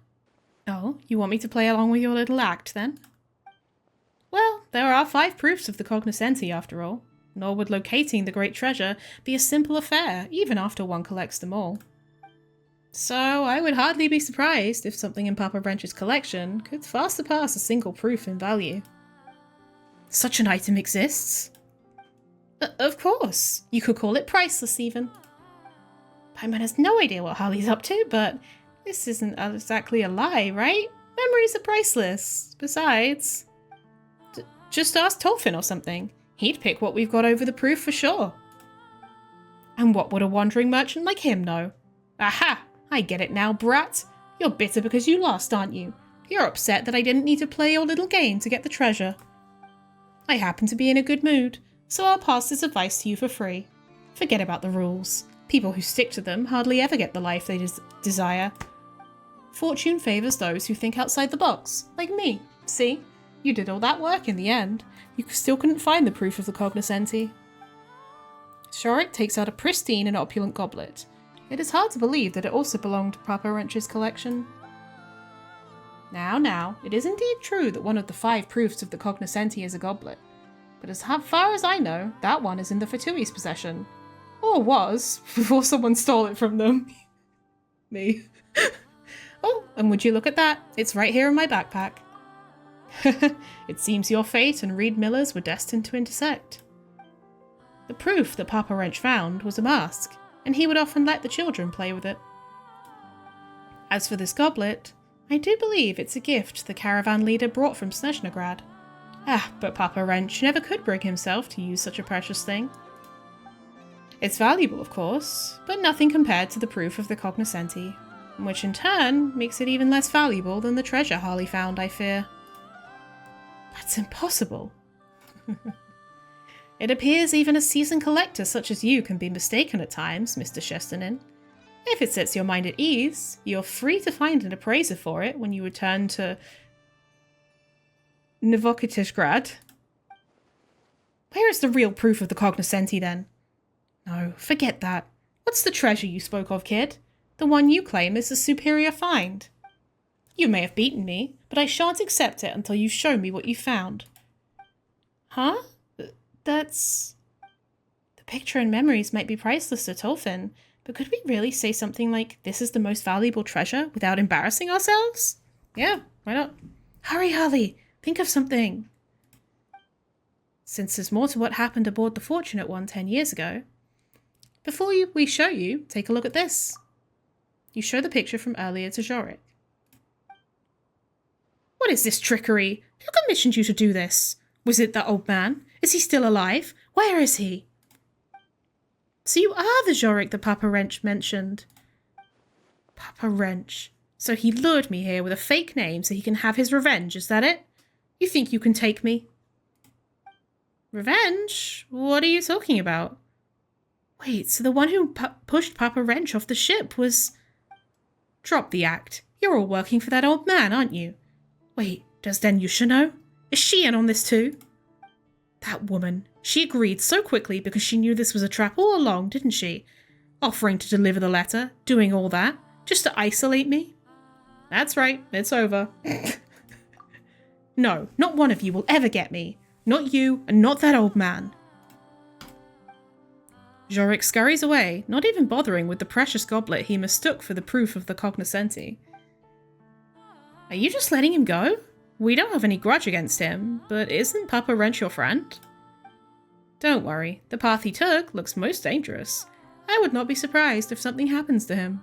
Oh, you want me to play along with your little act, then? Well, there are 5 proofs of the cognoscenti, after all. Nor would locating the great treasure be a simple affair, even after one collects them all. So I would hardly be surprised if something in Papa Wrench's collection could far surpass a single proof in value. Such an item exists? Of course. You could call it priceless, even. Paimon has no idea what Harley's up to, but this isn't exactly a lie, right? Memories are priceless. Besides, just ask Tolfin or something. He'd pick what we've got over the proof for sure. And what would a wandering merchant like him know? Aha! I get it now, brat. You're bitter because you lost, aren't you? You're upset that I didn't need to play your little game to get the treasure. I happen to be in a good mood, so I'll pass this advice to you for free. Forget about the rules. People who stick to them hardly ever get the life they desire. Fortune favours those who think outside the box, like me. See? You did all that work in the end. You still couldn't find the proof of the cognoscenti. Shorik takes out a pristine and opulent goblet. It is hard to believe that it also belonged to Papa Wrench's collection. Now, it is indeed true that one of the 5 proofs of the cognoscenti is a goblet. But as far as I know, that one is in the Fatui's possession. Or was, before someone stole it from them. Me. Oh, and would you look at that? It's right here in my backpack. It seems your fate and Reed Miller's were destined to intersect. The proof that Papa Wrench found was a mask, and he would often let the children play with it. As for this goblet, I do believe it's a gift the caravan leader brought from Snezhnograd. But Papa Wrench never could bring himself to use such a precious thing. It's valuable, of course, but nothing compared to the proof of the cognoscenti, which in turn makes it even less valuable than the treasure Harley found, I fear. That's impossible. It appears even a seasoned collector such as you can be mistaken at times, Mr. Shesternin. If it sets your mind at ease, you're free to find an appraiser for it when you return to Novokitishgrad. Where is the real proof of the cognoscenti, then? No, forget that. What's the treasure you spoke of, kid? The one you claim is a superior find. You may have beaten me, but I shan't accept it until you show me what you found. Huh? That's... The picture and memories might be priceless to Tolfin, but could we really say something like, this is the most valuable treasure, without embarrassing ourselves? Yeah, why not? Hurry, Harley! Think of something! Since there's more to what happened aboard the Fortunate One 10 years ago. Before we show you, take a look at this. You show the picture from earlier to Jorik. What is this trickery? Who commissioned you to do this? Was it that old man? Is he still alive? Where is he? So you are the Jorik that Papa Wrench mentioned. Papa Wrench. So he lured me here with a fake name so he can have his revenge, is that it? You think you can take me? Revenge? What are you talking about? Wait, so the one who pushed Papa Wrench off the ship was... Drop the act. You're all working for that old man, aren't you? Wait, does Denyusha know? Is she in on this too? That woman. She agreed so quickly because she knew this was a trap all along, didn't she? Offering to deliver the letter, doing all that, just to isolate me? That's right, it's over. No, not one of you will ever get me. Not you, and not that old man. Jorik scurries away, not even bothering with the precious goblet he mistook for the proof of the cognoscenti. Are you just letting him go? We don't have any grudge against him, but isn't Papa Wrench your friend? Don't worry, the path he took looks most dangerous. I would not be surprised if something happens to him.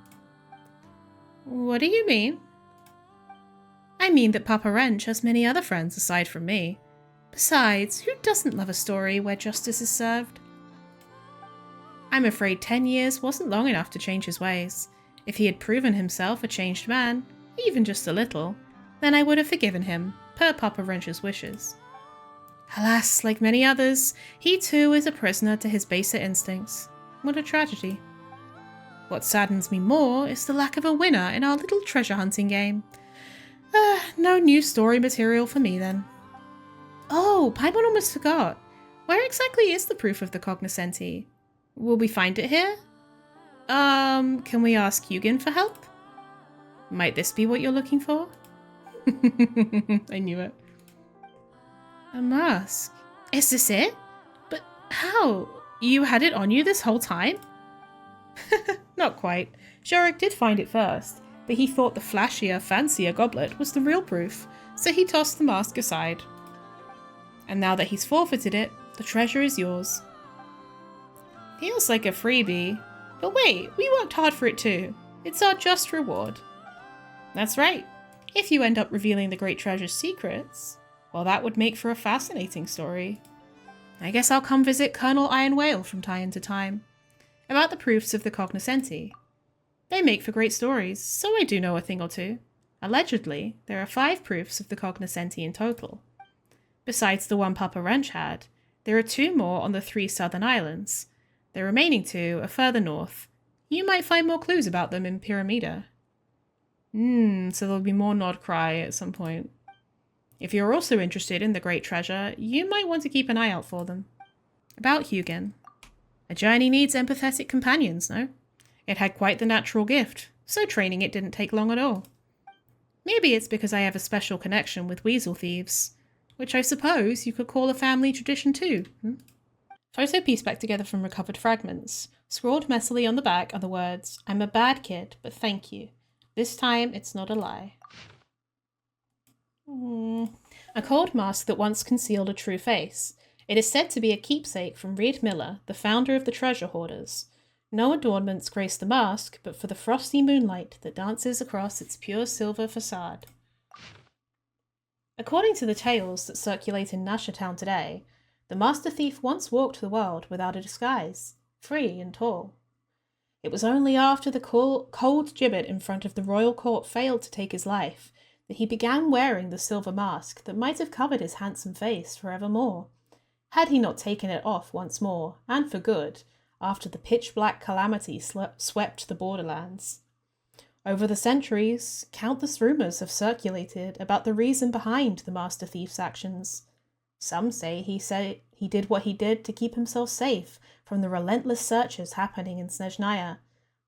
What do you mean? I mean that Papa Wrench has many other friends aside from me. Besides, who doesn't love a story where justice is served? I'm afraid 10 years wasn't long enough to change his ways. If he had proven himself a changed man, even just a little, then I would have forgiven him, per Papa Wrench's wishes. Alas, like many others, he too is a prisoner to his baser instincts. What a tragedy. What saddens me more is the lack of a winner in our little treasure hunting game. No new story material for me then. Oh, Paimon almost forgot. Where exactly is the proof of the cognoscenti? Will we find it here? Can we ask Hugin for help? Might this be what you're looking for? I knew it. A mask. Is this it? But how? You had it on you this whole time? Not quite. Zhorik did find it first, but he thought the flashier, fancier goblet was the real proof, so he tossed the mask aside. And now that he's forfeited it, the treasure is yours. Feels like a freebie. But wait, we worked hard for it too. It's our just reward. That's right. If you end up revealing the great treasure's secrets, well, that would make for a fascinating story. I guess I'll come visit Colonel Iron Whale from time to time about the proofs of the cognoscenti. They make for great stories, so I do know a thing or two. Allegedly, there are 5 proofs of the cognoscenti in total. Besides the one Papa Wrench had, there are 2 more on the 3 southern islands. The remaining 2 are further north. You might find more clues about them in Pyramida. So there'll be more nodkrai at some point. If you're also interested in the great treasure, you might want to keep an eye out for them. About Hugin. A journey needs empathetic companions, no? It had quite the natural gift, so training it didn't take long at all. Maybe it's because I have a special connection with weasel thieves, which I suppose you could call a family tradition too. Photo pieced back together from recovered fragments. Scrawled messily on the back are the words, "I'm a bad kid, but thank you. This time it's not a lie." A cold mask that once concealed a true face. It is said to be a keepsake from Reed Miller, the founder of the Treasure Hoarders. No adornments grace the mask, but for the frosty moonlight that dances across its pure silver facade. According to the tales that circulate in Nasha Town today, the Master Thief once walked the world without a disguise, free and tall. It was only after the cold gibbet in front of the royal court failed to take his life that he began wearing the silver mask that might have covered his handsome face forevermore, had he not taken it off once more, and for good, after the pitch-black calamity swept the borderlands. Over the centuries, countless rumours have circulated about the reason behind the Master Thief's actions. Some say he did what he did to keep himself safe from the relentless searches happening in Snezhnaya,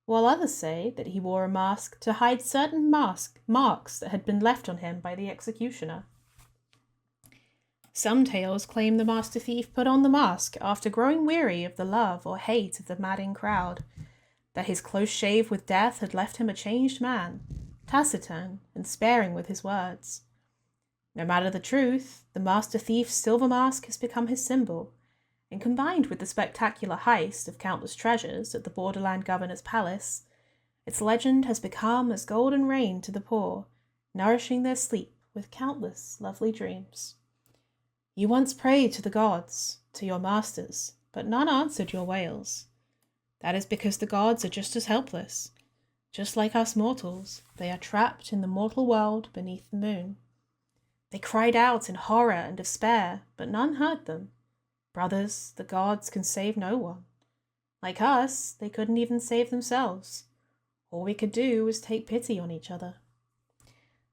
while others say that he wore a mask to hide certain marks that had been left on him by the executioner. Some tales claim the Master Thief put on the mask after growing weary of the love or hate of the madding crowd, that his close shave with death had left him a changed man, taciturn and sparing with his words. No matter the truth, the Master Thief's silver mask has become his symbol, and combined with the spectacular heist of countless treasures at the Borderland Governor's Palace, its legend has become as golden rain to the poor, nourishing their sleep with countless lovely dreams. You once prayed to the gods, to your masters, but none answered your wails. That is because the gods are just as helpless. Just like us mortals, they are trapped in the mortal world beneath the moon. They cried out in horror and despair, but none heard them. Brothers, the gods can save no one. Like us, they couldn't even save themselves. All we could do was take pity on each other.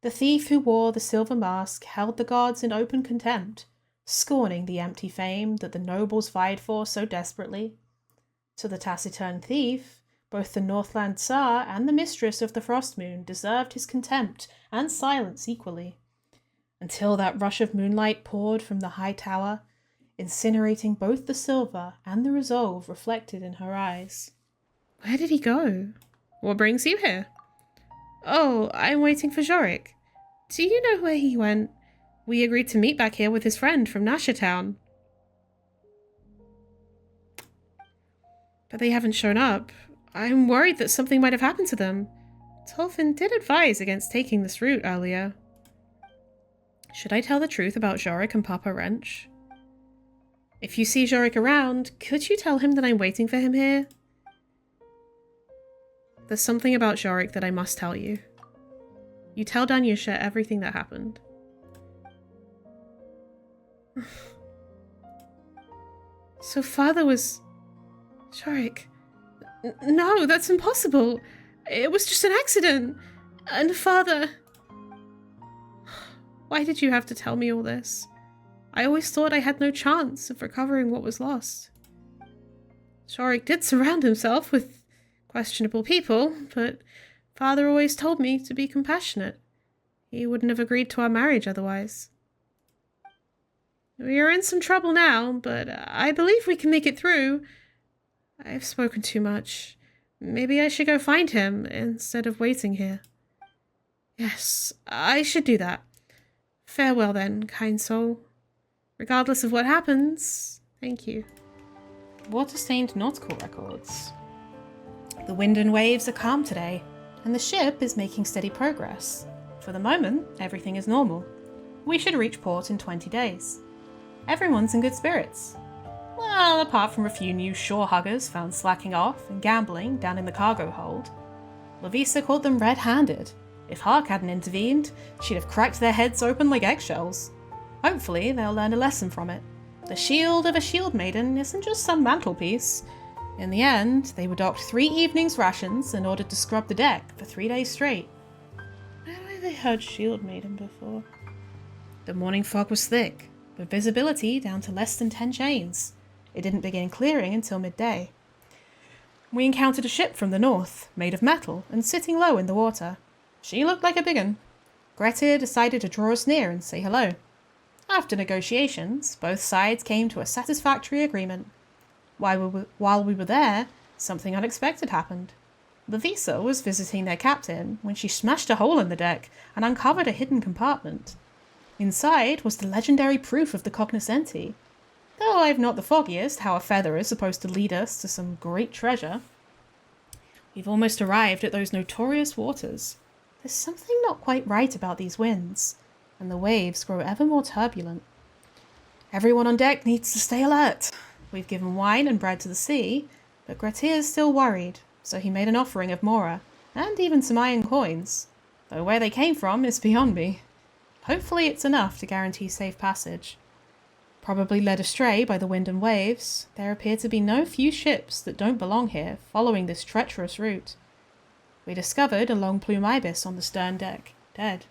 The thief who wore the silver mask held the gods in open contempt, scorning the empty fame that the nobles vied for so desperately. To the taciturn thief, both the Northland Tsar and the mistress of the Frost Moon deserved his contempt and silence equally, until that rush of moonlight poured from the high tower, incinerating both the silver and the resolve reflected in her eyes. Where did he go? What brings you here? Oh, I'm waiting for Zhorik. Do you know where he went? We agreed to meet back here with his friend from Nasha Town. But they haven't shown up. I'm worried that something might have happened to them. Tolfin did advise against taking this route earlier. Should I tell the truth about Zhorik and Papa Wrench? If you see Zhorik around, could you tell him that I'm waiting for him here? There's something about Zhorik that I must tell you. You tell Danyusha everything that happened. So father was... Shorik. No, that's impossible. It was just an accident. And father... Why did you have to tell me all this? I always thought I had no chance of recovering what was lost. Shorik did surround himself with questionable people, but father always told me to be compassionate. He wouldn't have agreed to our marriage otherwise. We are in some trouble now, but I believe we can make it through. I've spoken too much. Maybe I should go find him instead of waiting here. Yes, I should do that. Farewell then, kind soul. Regardless of what happens, thank you. Water-stained nautical records. The wind and waves are calm today, and the ship is making steady progress. For the moment, everything is normal. We should reach port in 20 days. Everyone's in good spirits. Well, apart from a few new shore huggers found slacking off and gambling down in the cargo hold. Lavisa caught them red-handed. If Hark hadn't intervened, she'd have cracked their heads open like eggshells. Hopefully, they'll learn a lesson from it. The shield of a shield maiden isn't just some mantelpiece. In the end, they were docked 3 evenings' rations and ordered to scrub the deck for 3 days straight. Where have I heard shield maiden before? The morning fog was thick, with visibility down to less than 10 chains. It didn't begin clearing until midday. We encountered a ship from the north, made of metal and sitting low in the water. She looked like a big un. Grettir decided to draw us near and say hello. After negotiations, both sides came to a satisfactory agreement. While we were there, something unexpected happened. Lavisa was visiting their captain when she smashed a hole in the deck and uncovered a hidden compartment. Inside was the legendary proof of the cognoscenti. Though I've not the foggiest how a feather is supposed to lead us to some great treasure. We've almost arrived at those notorious waters. There's something not quite right about these winds, and the waves grow ever more turbulent. Everyone on deck needs to stay alert. We've given wine and bread to the sea, but Grettir's still worried, so he made an offering of Mora, and even some iron coins, though where they came from is beyond me. Hopefully it's enough to guarantee safe passage. Probably led astray by the wind and waves, there appear to be no few ships that don't belong here following this treacherous route. We discovered a long plume ibis on the stern deck, dead.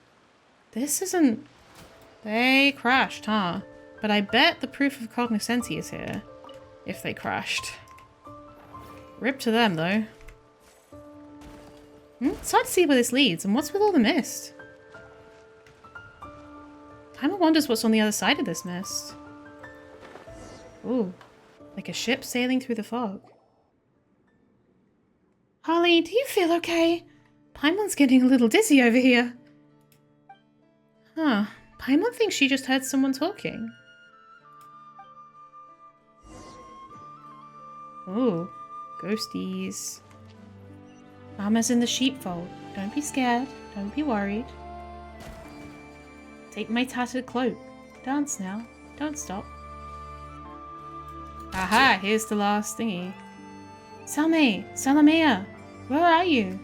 This isn't... They crashed, huh? But I bet the proof of cognoscenti is here. If they crashed. Rip to them, though. It's hard to see where this leads, and what's with all the mist? Kinda wonders what's on the other side of this mist. Ooh, like a ship sailing through the fog. Harley, do you feel okay? Paimon's getting a little dizzy over here. Huh, Paimon thinks she just heard someone talking. Ooh, ghosties. Mama's in the sheepfold. Don't be scared, don't be worried. Take my tattered cloak. Dance now, don't stop. Aha, here's the last thingy. Salme, Salamea, where are you?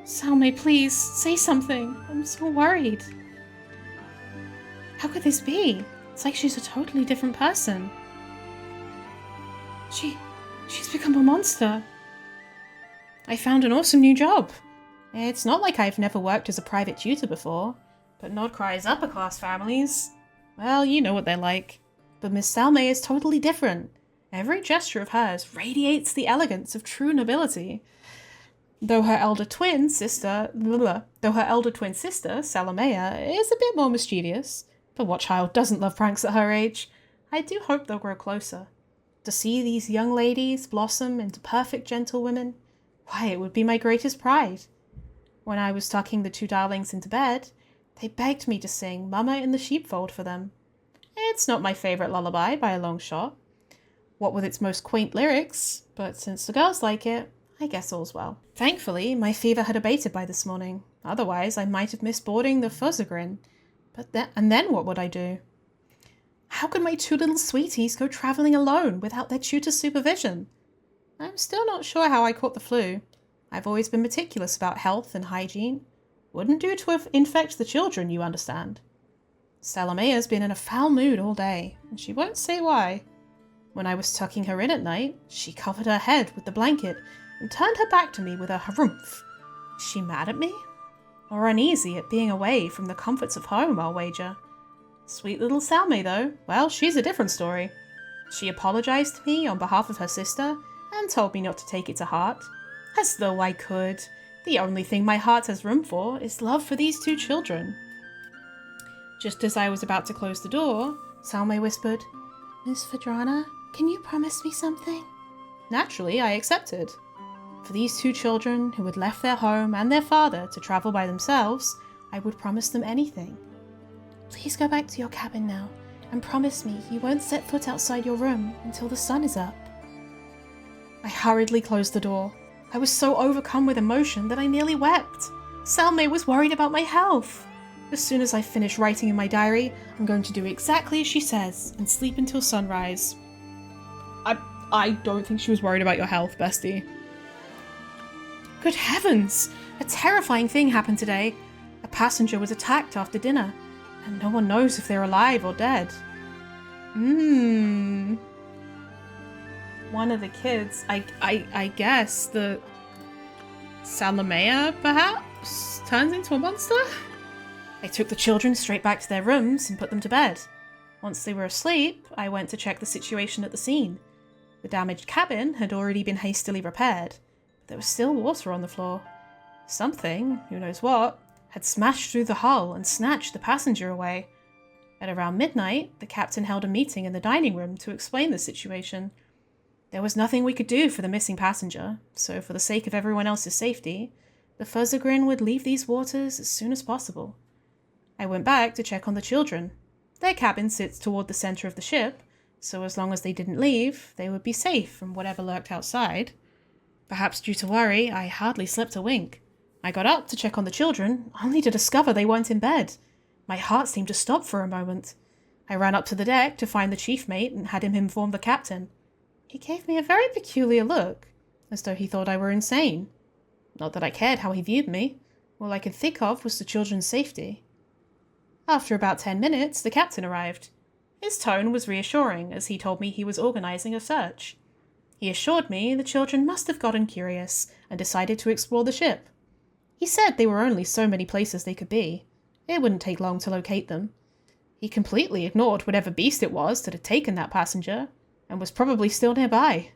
Salme, please, say something. I'm so worried. How could this be? It's like she's a totally different person. She's become a monster. I found an awesome new job. It's not like I've never worked as a private tutor before, but nodkrai's upper class families, well, you know what they're like. But Miss Salme is totally different. Every gesture of hers radiates the elegance of true nobility. Though her elder twin sister, Salamea, is a bit more mischievous. But what child doesn't love pranks at her age? I do hope they'll grow closer. To see these young ladies blossom into perfect gentlewomen, why, it would be my greatest pride. When I was tucking the 2 darlings into bed, they begged me to sing Mama in the Sheepfold for them. It's not my favourite lullaby by a long shot. What with its most quaint lyrics, but since the girls like it, I guess all's well. Thankfully, my fever had abated by this morning. Otherwise, I might have missed boarding the Fuzzagrin. And then what would I do? How could my 2 little sweeties go travelling alone without their tutor's supervision? I'm still not sure how I caught the flu. I've always been meticulous about health and hygiene. Wouldn't do to infect the children, you understand. Salamea's been in a foul mood all day, and she won't say why. When I was tucking her in at night, she covered her head with the blanket and turned her back to me with a harumph. Is she mad at me? Or uneasy at being away from the comforts of home, I'll wager. Sweet little Salme, though, well, she's a different story. She apologised to me on behalf of her sister and told me not to take it to heart. As though I could. The only thing my heart has room for is love for these two children. Just as I was about to close the door, Salme whispered, Miss Vadrana, can you promise me something? Naturally, I accepted. For these two children who had left their home and their father to travel by themselves, I would promise them anything. Please go back to your cabin now, and promise me you won't set foot outside your room until the sun is up. I hurriedly closed the door. I was so overcome with emotion that I nearly wept. Salme was worried about my health. As soon as I finish writing in my diary, I'm going to do exactly as she says and sleep until sunrise. I don't think she was worried about your health, bestie. Good heavens! A terrifying thing happened today. A passenger was attacked after dinner, and no one knows if they're alive or dead. One of the kids, I guess, the Salamea, perhaps, turns into a monster? I took the children straight back to their rooms and put them to bed. Once they were asleep, I went to check the situation at the scene. The damaged cabin had already been hastily repaired, but there was still water on the floor. Something, who knows what, had smashed through the hull and snatched the passenger away. At around midnight, the captain held a meeting in the dining room to explain the situation. There was nothing we could do for the missing passenger, so for the sake of everyone else's safety, the Fuzzagrin would leave these waters as soon as possible. I went back to check on the children. Their cabin sits toward the center of the ship, so as long as they didn't leave, they would be safe from whatever lurked outside. Perhaps due to worry, I hardly slept a wink. I got up to check on the children, only to discover they weren't in bed. My heart seemed to stop for a moment. I ran up to the deck to find the chief mate and had him inform the captain. He gave me a very peculiar look, as though he thought I were insane. Not that I cared how he viewed me. All I could think of was the children's safety. After about 10 minutes, the captain arrived. His tone was reassuring as he told me he was organising a search. He assured me the children must have gotten curious and decided to explore the ship. He said there were only so many places they could be. It wouldn't take long to locate them. He completely ignored whatever beast it was that had taken that passenger, and was probably still nearby.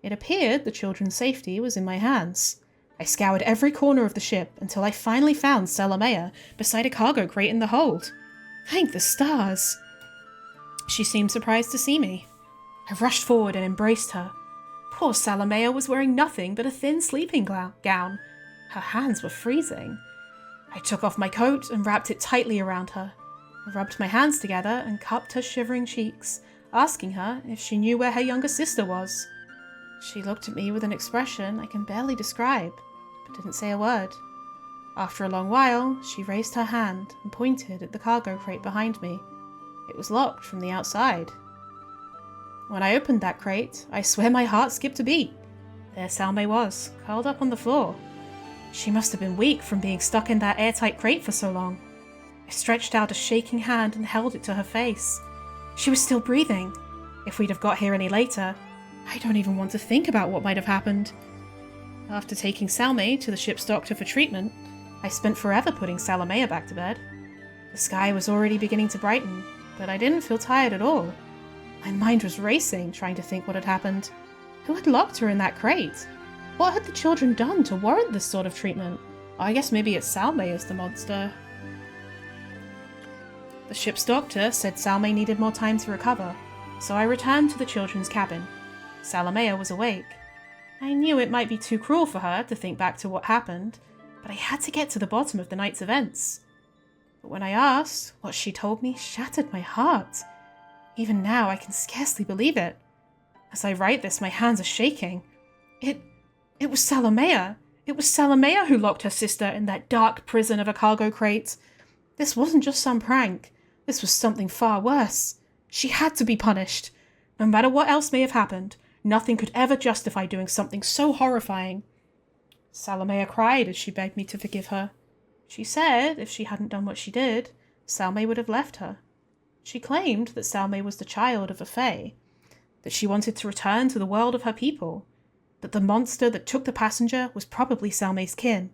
It appeared the children's safety was in my hands. I scoured every corner of the ship until I finally found Salamea beside a cargo crate in the hold. Thank the stars! She seemed surprised to see me. I rushed forward and embraced her. Poor Salamea was wearing nothing but a thin sleeping gown. Her hands were freezing. I took off my coat and wrapped it tightly around her. I rubbed my hands together and cupped her shivering cheeks, asking her if she knew where her younger sister was. She looked at me with an expression I can barely describe, but didn't say a word. After a long while, she raised her hand and pointed at the cargo crate behind me. It was locked from the outside. When I opened that crate, I swear my heart skipped a beat. There Salme was, curled up on the floor. She must have been weak from being stuck in that airtight crate for so long. I stretched out a shaking hand and held it to her face. She was still breathing. If we'd have got here any later, I don't even want to think about what might have happened. After taking Salme to the ship's doctor for treatment, I spent forever putting Salamea back to bed. The sky was already beginning to brighten, but I didn't feel tired at all. My mind was racing, trying to think what had happened. Who had locked her in that crate? What had the children done to warrant this sort of treatment? I guess maybe it's Salme as the monster. The ship's doctor said Salme needed more time to recover, so I returned to the children's cabin. Salamea was awake. I knew it might be too cruel for her to think back to what happened, but I had to get to the bottom of the night's events. But when I asked, what she told me shattered my heart. Even now, I can scarcely believe it. As I write this, my hands are shaking. It was Salamea. It was Salamea who locked her sister in that dark prison of a cargo crate. This wasn't just some prank. This was something far worse. She had to be punished. No matter what else may have happened, nothing could ever justify doing something so horrifying. Salamea cried as she begged me to forgive her. She said if she hadn't done what she did, Salme would have left her. She claimed that Salme was the child of a fae. that she wanted to return to the world of her people, that the monster that took the passenger was probably Salme's kin.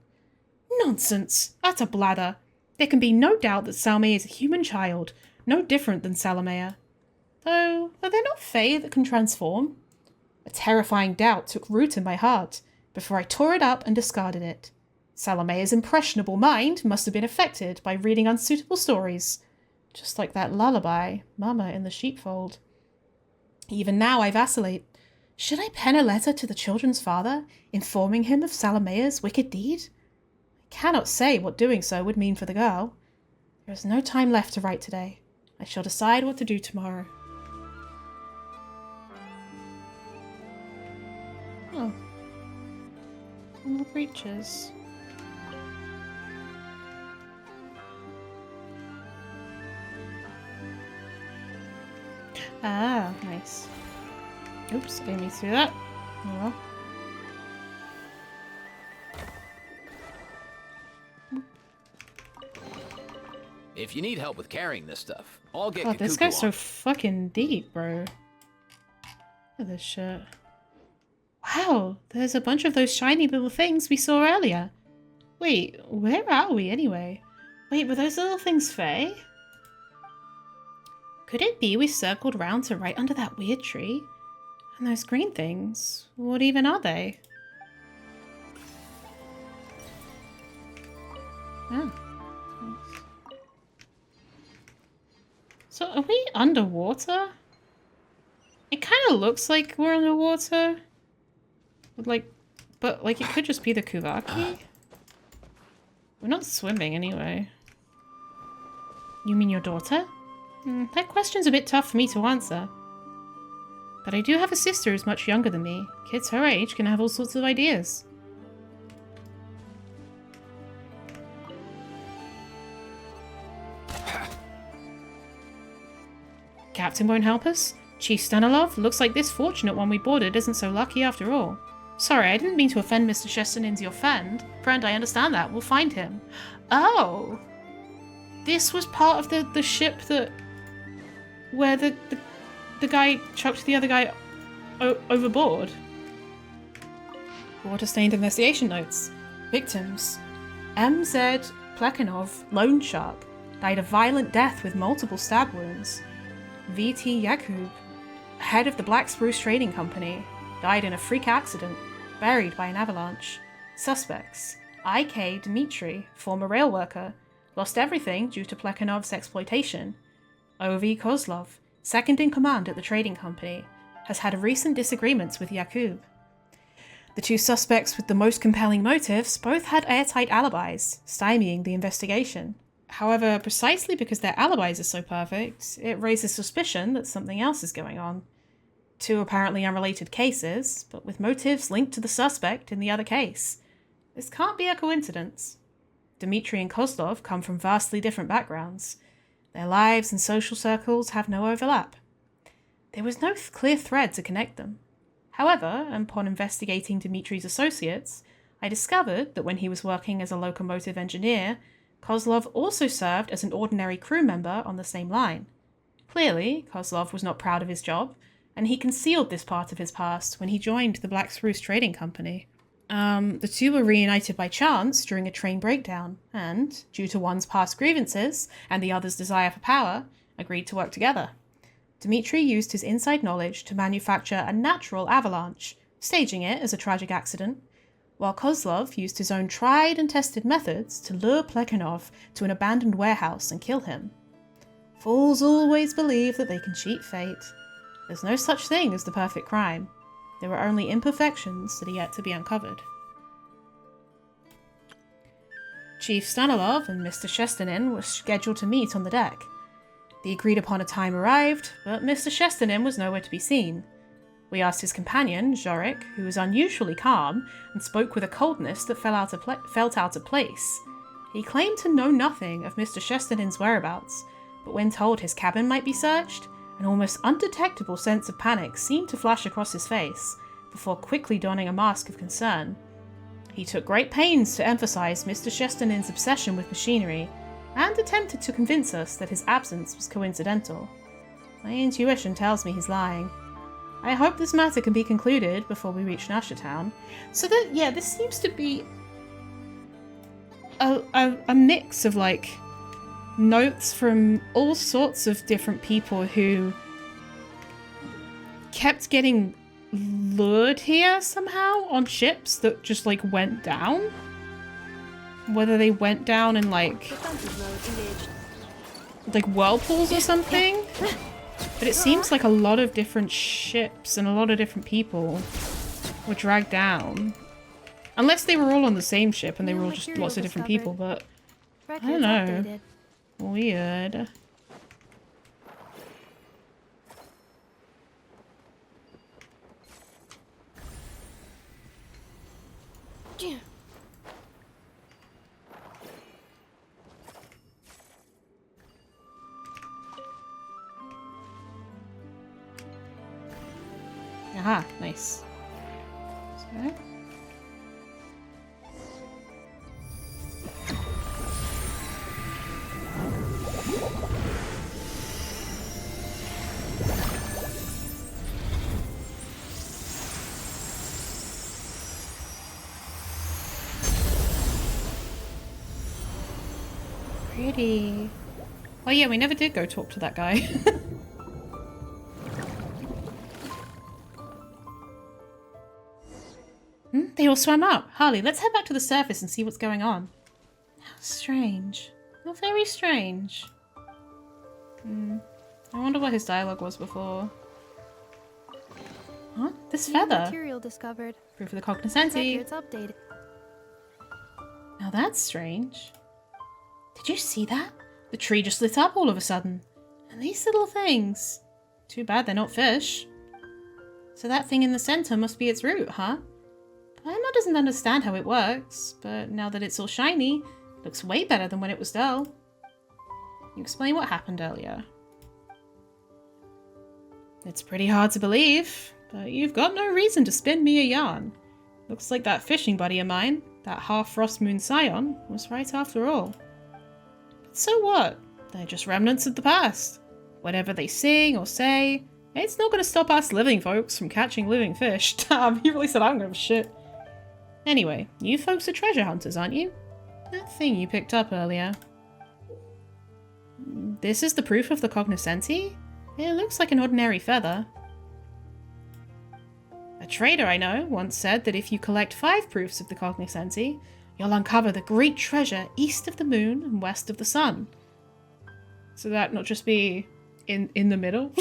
Nonsense! Utter blather! There can be no doubt that Salme is a human child, no different than Salamea. Though, are there not fae that can transform? A terrifying doubt took root in my heart before I tore it up and discarded it. Salamea's impressionable mind must have been affected by reading unsuitable stories, just like that lullaby, Mama in the Sheepfold. Even now I vacillate. Should I pen a letter to the children's father, informing him of Salamea's wicked deed? I cannot say what doing so would mean for the girl. There is no time left to write today. I shall decide what to do tomorrow. Oh. More creatures. Ah, nice. Oops, didn't mean to do that. Oh well. If you need help with carrying this stuff, I'll get God, this Kakuku guy's so on. fucking deep, bro. Look at this shit. Wow, there's a bunch of those shiny little things we saw earlier. Wait, where are we anyway? Wait, were those little things fae? Could it be we circled round to right under that weird tree? And those green things, what even are they? Oh. So are we underwater? It kind of looks like we're underwater. But it could just be the Kuvaki. We're not swimming anyway. You mean your daughter? That question's a bit tough for me to answer. But I do have a sister who's much younger than me. Kids her age can have all sorts of ideas. Captain won't help us? Chief Stanilov? Looks like this fortunate one we boarded isn't so lucky after all. Sorry, I didn't mean to offend Mr. Shestanin's your friend. Friend, I understand that. We'll find him. Oh! This was part of the ship that... where the guy chucked the other guy overboard. Water-stained investigation notes. Victims. M.Z. Plekhanov, loan shark, died a violent death with multiple stab wounds. V.T. Yakub, head of the Black Spruce Trading Company, died in a freak accident, buried by an avalanche. Suspects. I.K. Dmitri, former rail worker, lost everything due to Plekhanov's exploitation. O.V. Kozlov, second in command at the trading company, has had recent disagreements with Yakub. The two suspects with the most compelling motives both had airtight alibis, stymieing the investigation. However, precisely because their alibis are so perfect, it raises suspicion that something else is going on. Two apparently unrelated cases, but with motives linked to the suspect in the other case. This can't be a coincidence. Dmitri and Kozlov come from vastly different backgrounds. Their lives and social circles have no overlap. There was no clear thread to connect them. However, upon investigating Dmitri's associates, I discovered that when he was working as a locomotive engineer, Kozlov also served as an ordinary crew member on the same line. Clearly, Kozlov was not proud of his job, and he concealed this part of his past when he joined the Black Spruce Trading Company. The two were reunited by chance during a train breakdown, and, due to one's past grievances and the other's desire for power, agreed to work together. Dmitri used his inside knowledge to manufacture a natural avalanche, staging it as a tragic accident, while Kozlov used his own tried and tested methods to lure Plekhanov to an abandoned warehouse and kill him. Fools always believe that they can cheat fate. There's no such thing as the perfect crime. There are only imperfections that are yet to be uncovered. Chief Stanilov and Mr. Shestanin were scheduled to meet on the deck. The agreed upon time arrived, but Mr. Shestanin was nowhere to be seen. We asked his companion, Jorik, who was unusually calm and spoke with a coldness that felt out of place. He claimed to know nothing of Mr. Shestanin's whereabouts, but when told his cabin might be searched, an almost undetectable sense of panic seemed to flash across his face, before quickly donning a mask of concern. He took great pains to emphasize Mr. Shestanin's obsession with machinery, and attempted to convince us that his absence was coincidental. My intuition tells me he's lying. I hope this matter can be concluded before we reach Nasha Town. So that, yeah, this seems to be a mix of, like, notes from all sorts of different people who kept getting lured here somehow on ships that just, like, went down. Whether they went down in, like whirlpools or something. But it seems like a lot of different ships and a lot of different people were dragged down. Unless they were all on the same ship and they were all just lots of different people, but I don't know. Weird. Aha, nice. So. Pretty. Oh yeah, we never did go talk to that guy. They all swam up. Harley, let's head back to the surface and see what's going on. How strange. How very strange. I wonder what his dialogue was before. Huh? This feather. Material discovered. Proof of the cognoscenti. Records updated. Now that's strange. Did you see that? The tree just lit up all of a sudden. And these little things. Too bad they're not fish. So that thing in the center must be its root, huh? Emma doesn't understand how it works, but now that it's all shiny, it looks way better than when it was dull. You explain what happened earlier. It's pretty hard to believe, but you've got no reason to spin me a yarn. Looks like that fishing buddy of mine, that half-frost moon scion, was right after all. But so what? They're just remnants of the past. Whatever they sing or say, it's not going to stop us living folks from catching living fish. Damn, he really said I don't give a shit. Anyway, you folks are treasure hunters, aren't you? That thing you picked up earlier. This is the proof of the cognoscenti? It looks like an ordinary feather. A trader I know once said that if you collect 5 proofs of the cognoscenti, you'll uncover the great treasure east of the moon and west of the sun. So that not just be in the middle?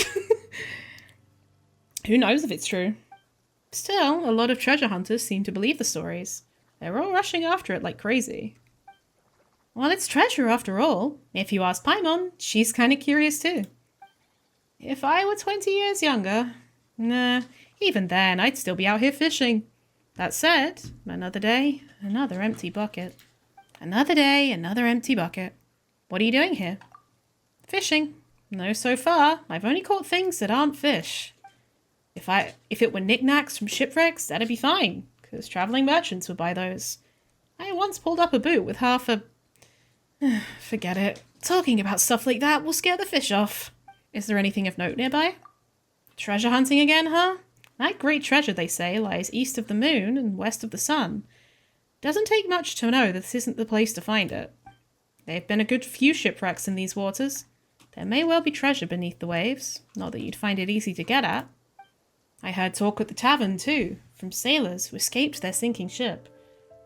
Who knows if it's true? Still, a lot of treasure hunters seem to believe the stories. They're all rushing after it like crazy. Well, it's treasure after all. If you ask Paimon, she's kind of curious too. If I were 20 years younger, nah, even then I'd still be out here fishing. That said, another day, another empty bucket. Another day, another empty bucket. What are you doing here? Fishing. No, so far, I've only caught things that aren't fish. If it were knickknacks from shipwrecks, that'd be fine, because traveling merchants would buy those. I once pulled up a boot with half a... Forget it. Talking about stuff like that will scare the fish off. Is there anything of note nearby? Treasure hunting again, huh? That great treasure, they say, lies east of the moon and west of the sun. Doesn't take much to know that this isn't the place to find it. There have been a good few shipwrecks in these waters. There may well be treasure beneath the waves, not that you'd find it easy to get at. I heard talk at the tavern, too, from sailors who escaped their sinking ship.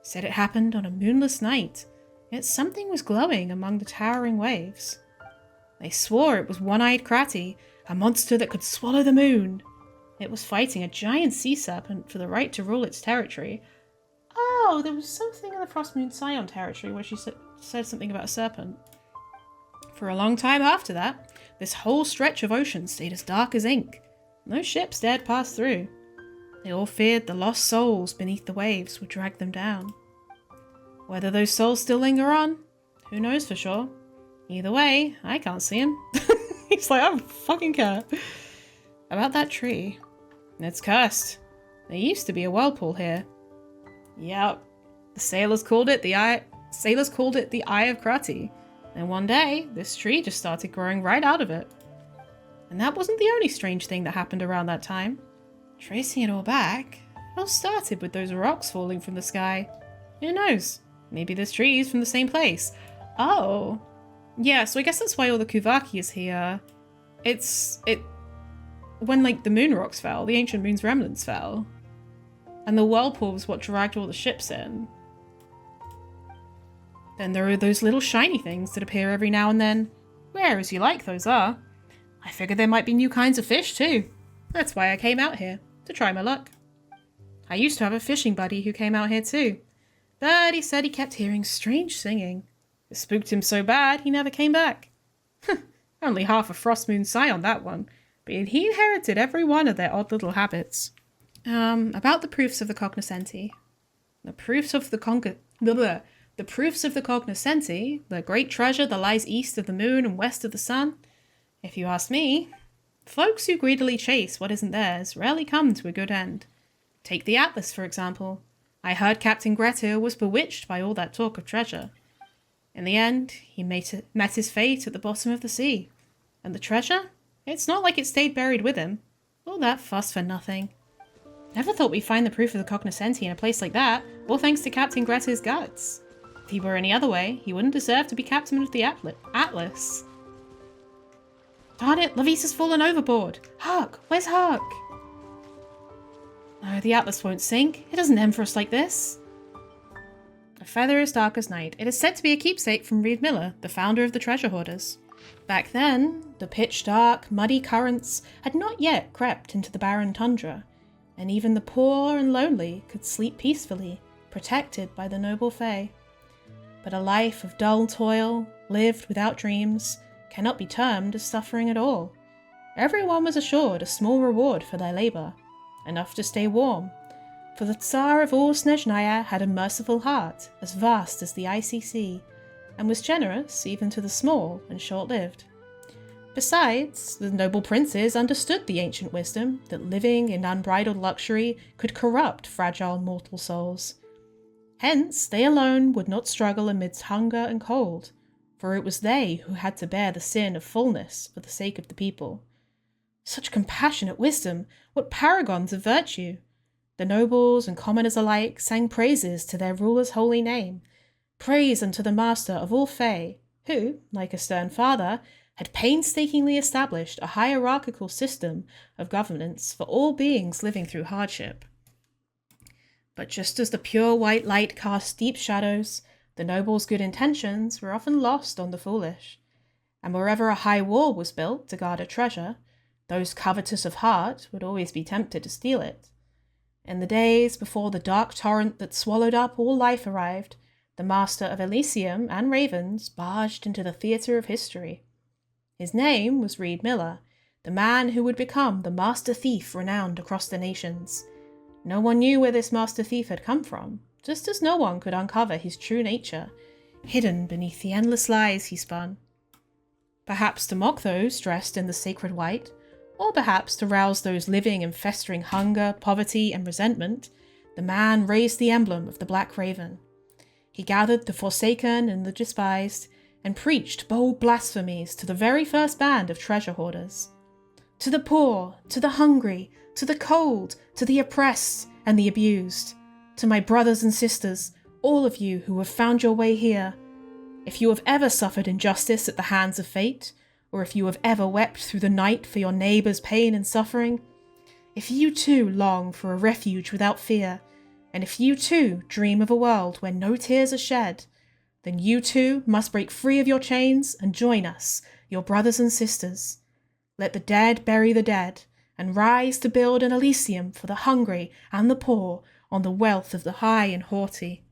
Said it happened on a moonless night, yet something was glowing among the towering waves. They swore it was one-eyed Krati, a monster that could swallow the moon. It was fighting a giant sea serpent for the right to rule its territory. Oh, there was something in the Frost Moon Scion territory where she said something about a serpent. For a long time after that, this whole stretch of ocean stayed as dark as ink. No ships dared pass through. They all feared the lost souls beneath the waves would drag them down. Whether those souls still linger on, who knows for sure. Either way, I can't see them. He's like, I don't fucking care. About that tree. It's cursed. There used to be a whirlpool here. Yep. The sailors called it the Eye of Krati. And one day, this tree just started growing right out of it. And that wasn't the only strange thing that happened around that time. Tracing it all back, it all started with those rocks falling from the sky. Who knows? Maybe this tree is from the same place. Oh. Yeah, so I guess that's why all the Kuvaki is here. When, like, the moon rocks fell, the ancient moon's remnants fell. And the whirlpool was what dragged all the ships in. Then there are those little shiny things that appear every now and then. Rare as you like those are. I figured there might be new kinds of fish too. That's why I came out here, to try my luck. I used to have a fishing buddy who came out here too. But he said he kept hearing strange singing. It spooked him so bad he never came back. Only half a Frost Moon Scion, that one. But he inherited every one of their odd little habits. About the proofs of the cognoscenti. The proofs of the cognoscenti, the great treasure that lies east of the moon and west of the sun. If you ask me, folks who greedily chase what isn't theirs rarely come to a good end. Take the Atlas, for example. I heard Captain Grettir was bewitched by all that talk of treasure. In the end, he met his fate at the bottom of the sea. And the treasure? It's not like it stayed buried with him. All that fuss for nothing. Never thought we'd find the proof of the cognoscenti in a place like that, all thanks to Captain Grettir's guts. If he were any other way, he wouldn't deserve to be captain of the Atlas. Darn it, Lavisa's fallen overboard! Hark! Where's Hark? No, the Atlas won't sink. It doesn't end for us like this. A feather as dark as night. It is said to be a keepsake from Reed Miller, the founder of the treasure hoarders. Back then, the pitch-dark, muddy currents had not yet crept into the barren tundra, and even the poor and lonely could sleep peacefully, protected by the noble fae. But a life of dull toil, lived without dreams, cannot be termed as suffering at all. Everyone was assured a small reward for their labour, enough to stay warm, for the Tsar of all Snezhnaya had a merciful heart as vast as the icy sea, and was generous even to the small and short-lived. Besides, the noble princes understood the ancient wisdom that living in unbridled luxury could corrupt fragile mortal souls. Hence, they alone would not struggle amidst hunger and cold, for it was they who had to bear the sin of fullness for the sake of the people. Such compassionate wisdom! What paragons of virtue! The nobles and commoners alike sang praises to their ruler's holy name, praise unto the master of all fae, who, like a stern father, had painstakingly established a hierarchical system of governance for all beings living through hardship. But just as the pure white light cast deep shadows, the nobles' good intentions were often lost on the foolish, and wherever a high wall was built to guard a treasure, those covetous of heart would always be tempted to steal it. In the days before the dark torrent that swallowed up all life arrived, the master of Elysium and Ravens barged into the theatre of history. His name was Reed Miller, the man who would become the master thief renowned across the nations. No one knew where this master thief had come from, just as no one could uncover his true nature, hidden beneath the endless lies he spun. Perhaps to mock those dressed in the sacred white, or perhaps to rouse those living in festering hunger, poverty, and resentment, the man raised the emblem of the Black Raven. He gathered the forsaken and the despised, and preached bold blasphemies to the very first band of treasure hoarders. To the poor, to the hungry, to the cold, to the oppressed and the abused, to my brothers and sisters, all of you who have found your way here, if you have ever suffered injustice at the hands of fate, or if you have ever wept through the night for your neighbour's pain and suffering, if you too long for a refuge without fear, and if you too dream of a world where no tears are shed, then you too must break free of your chains and join us, your brothers and sisters. Let the dead bury the dead, and rise to build an Elysium for the hungry and the poor on the wealth of the high and haughty.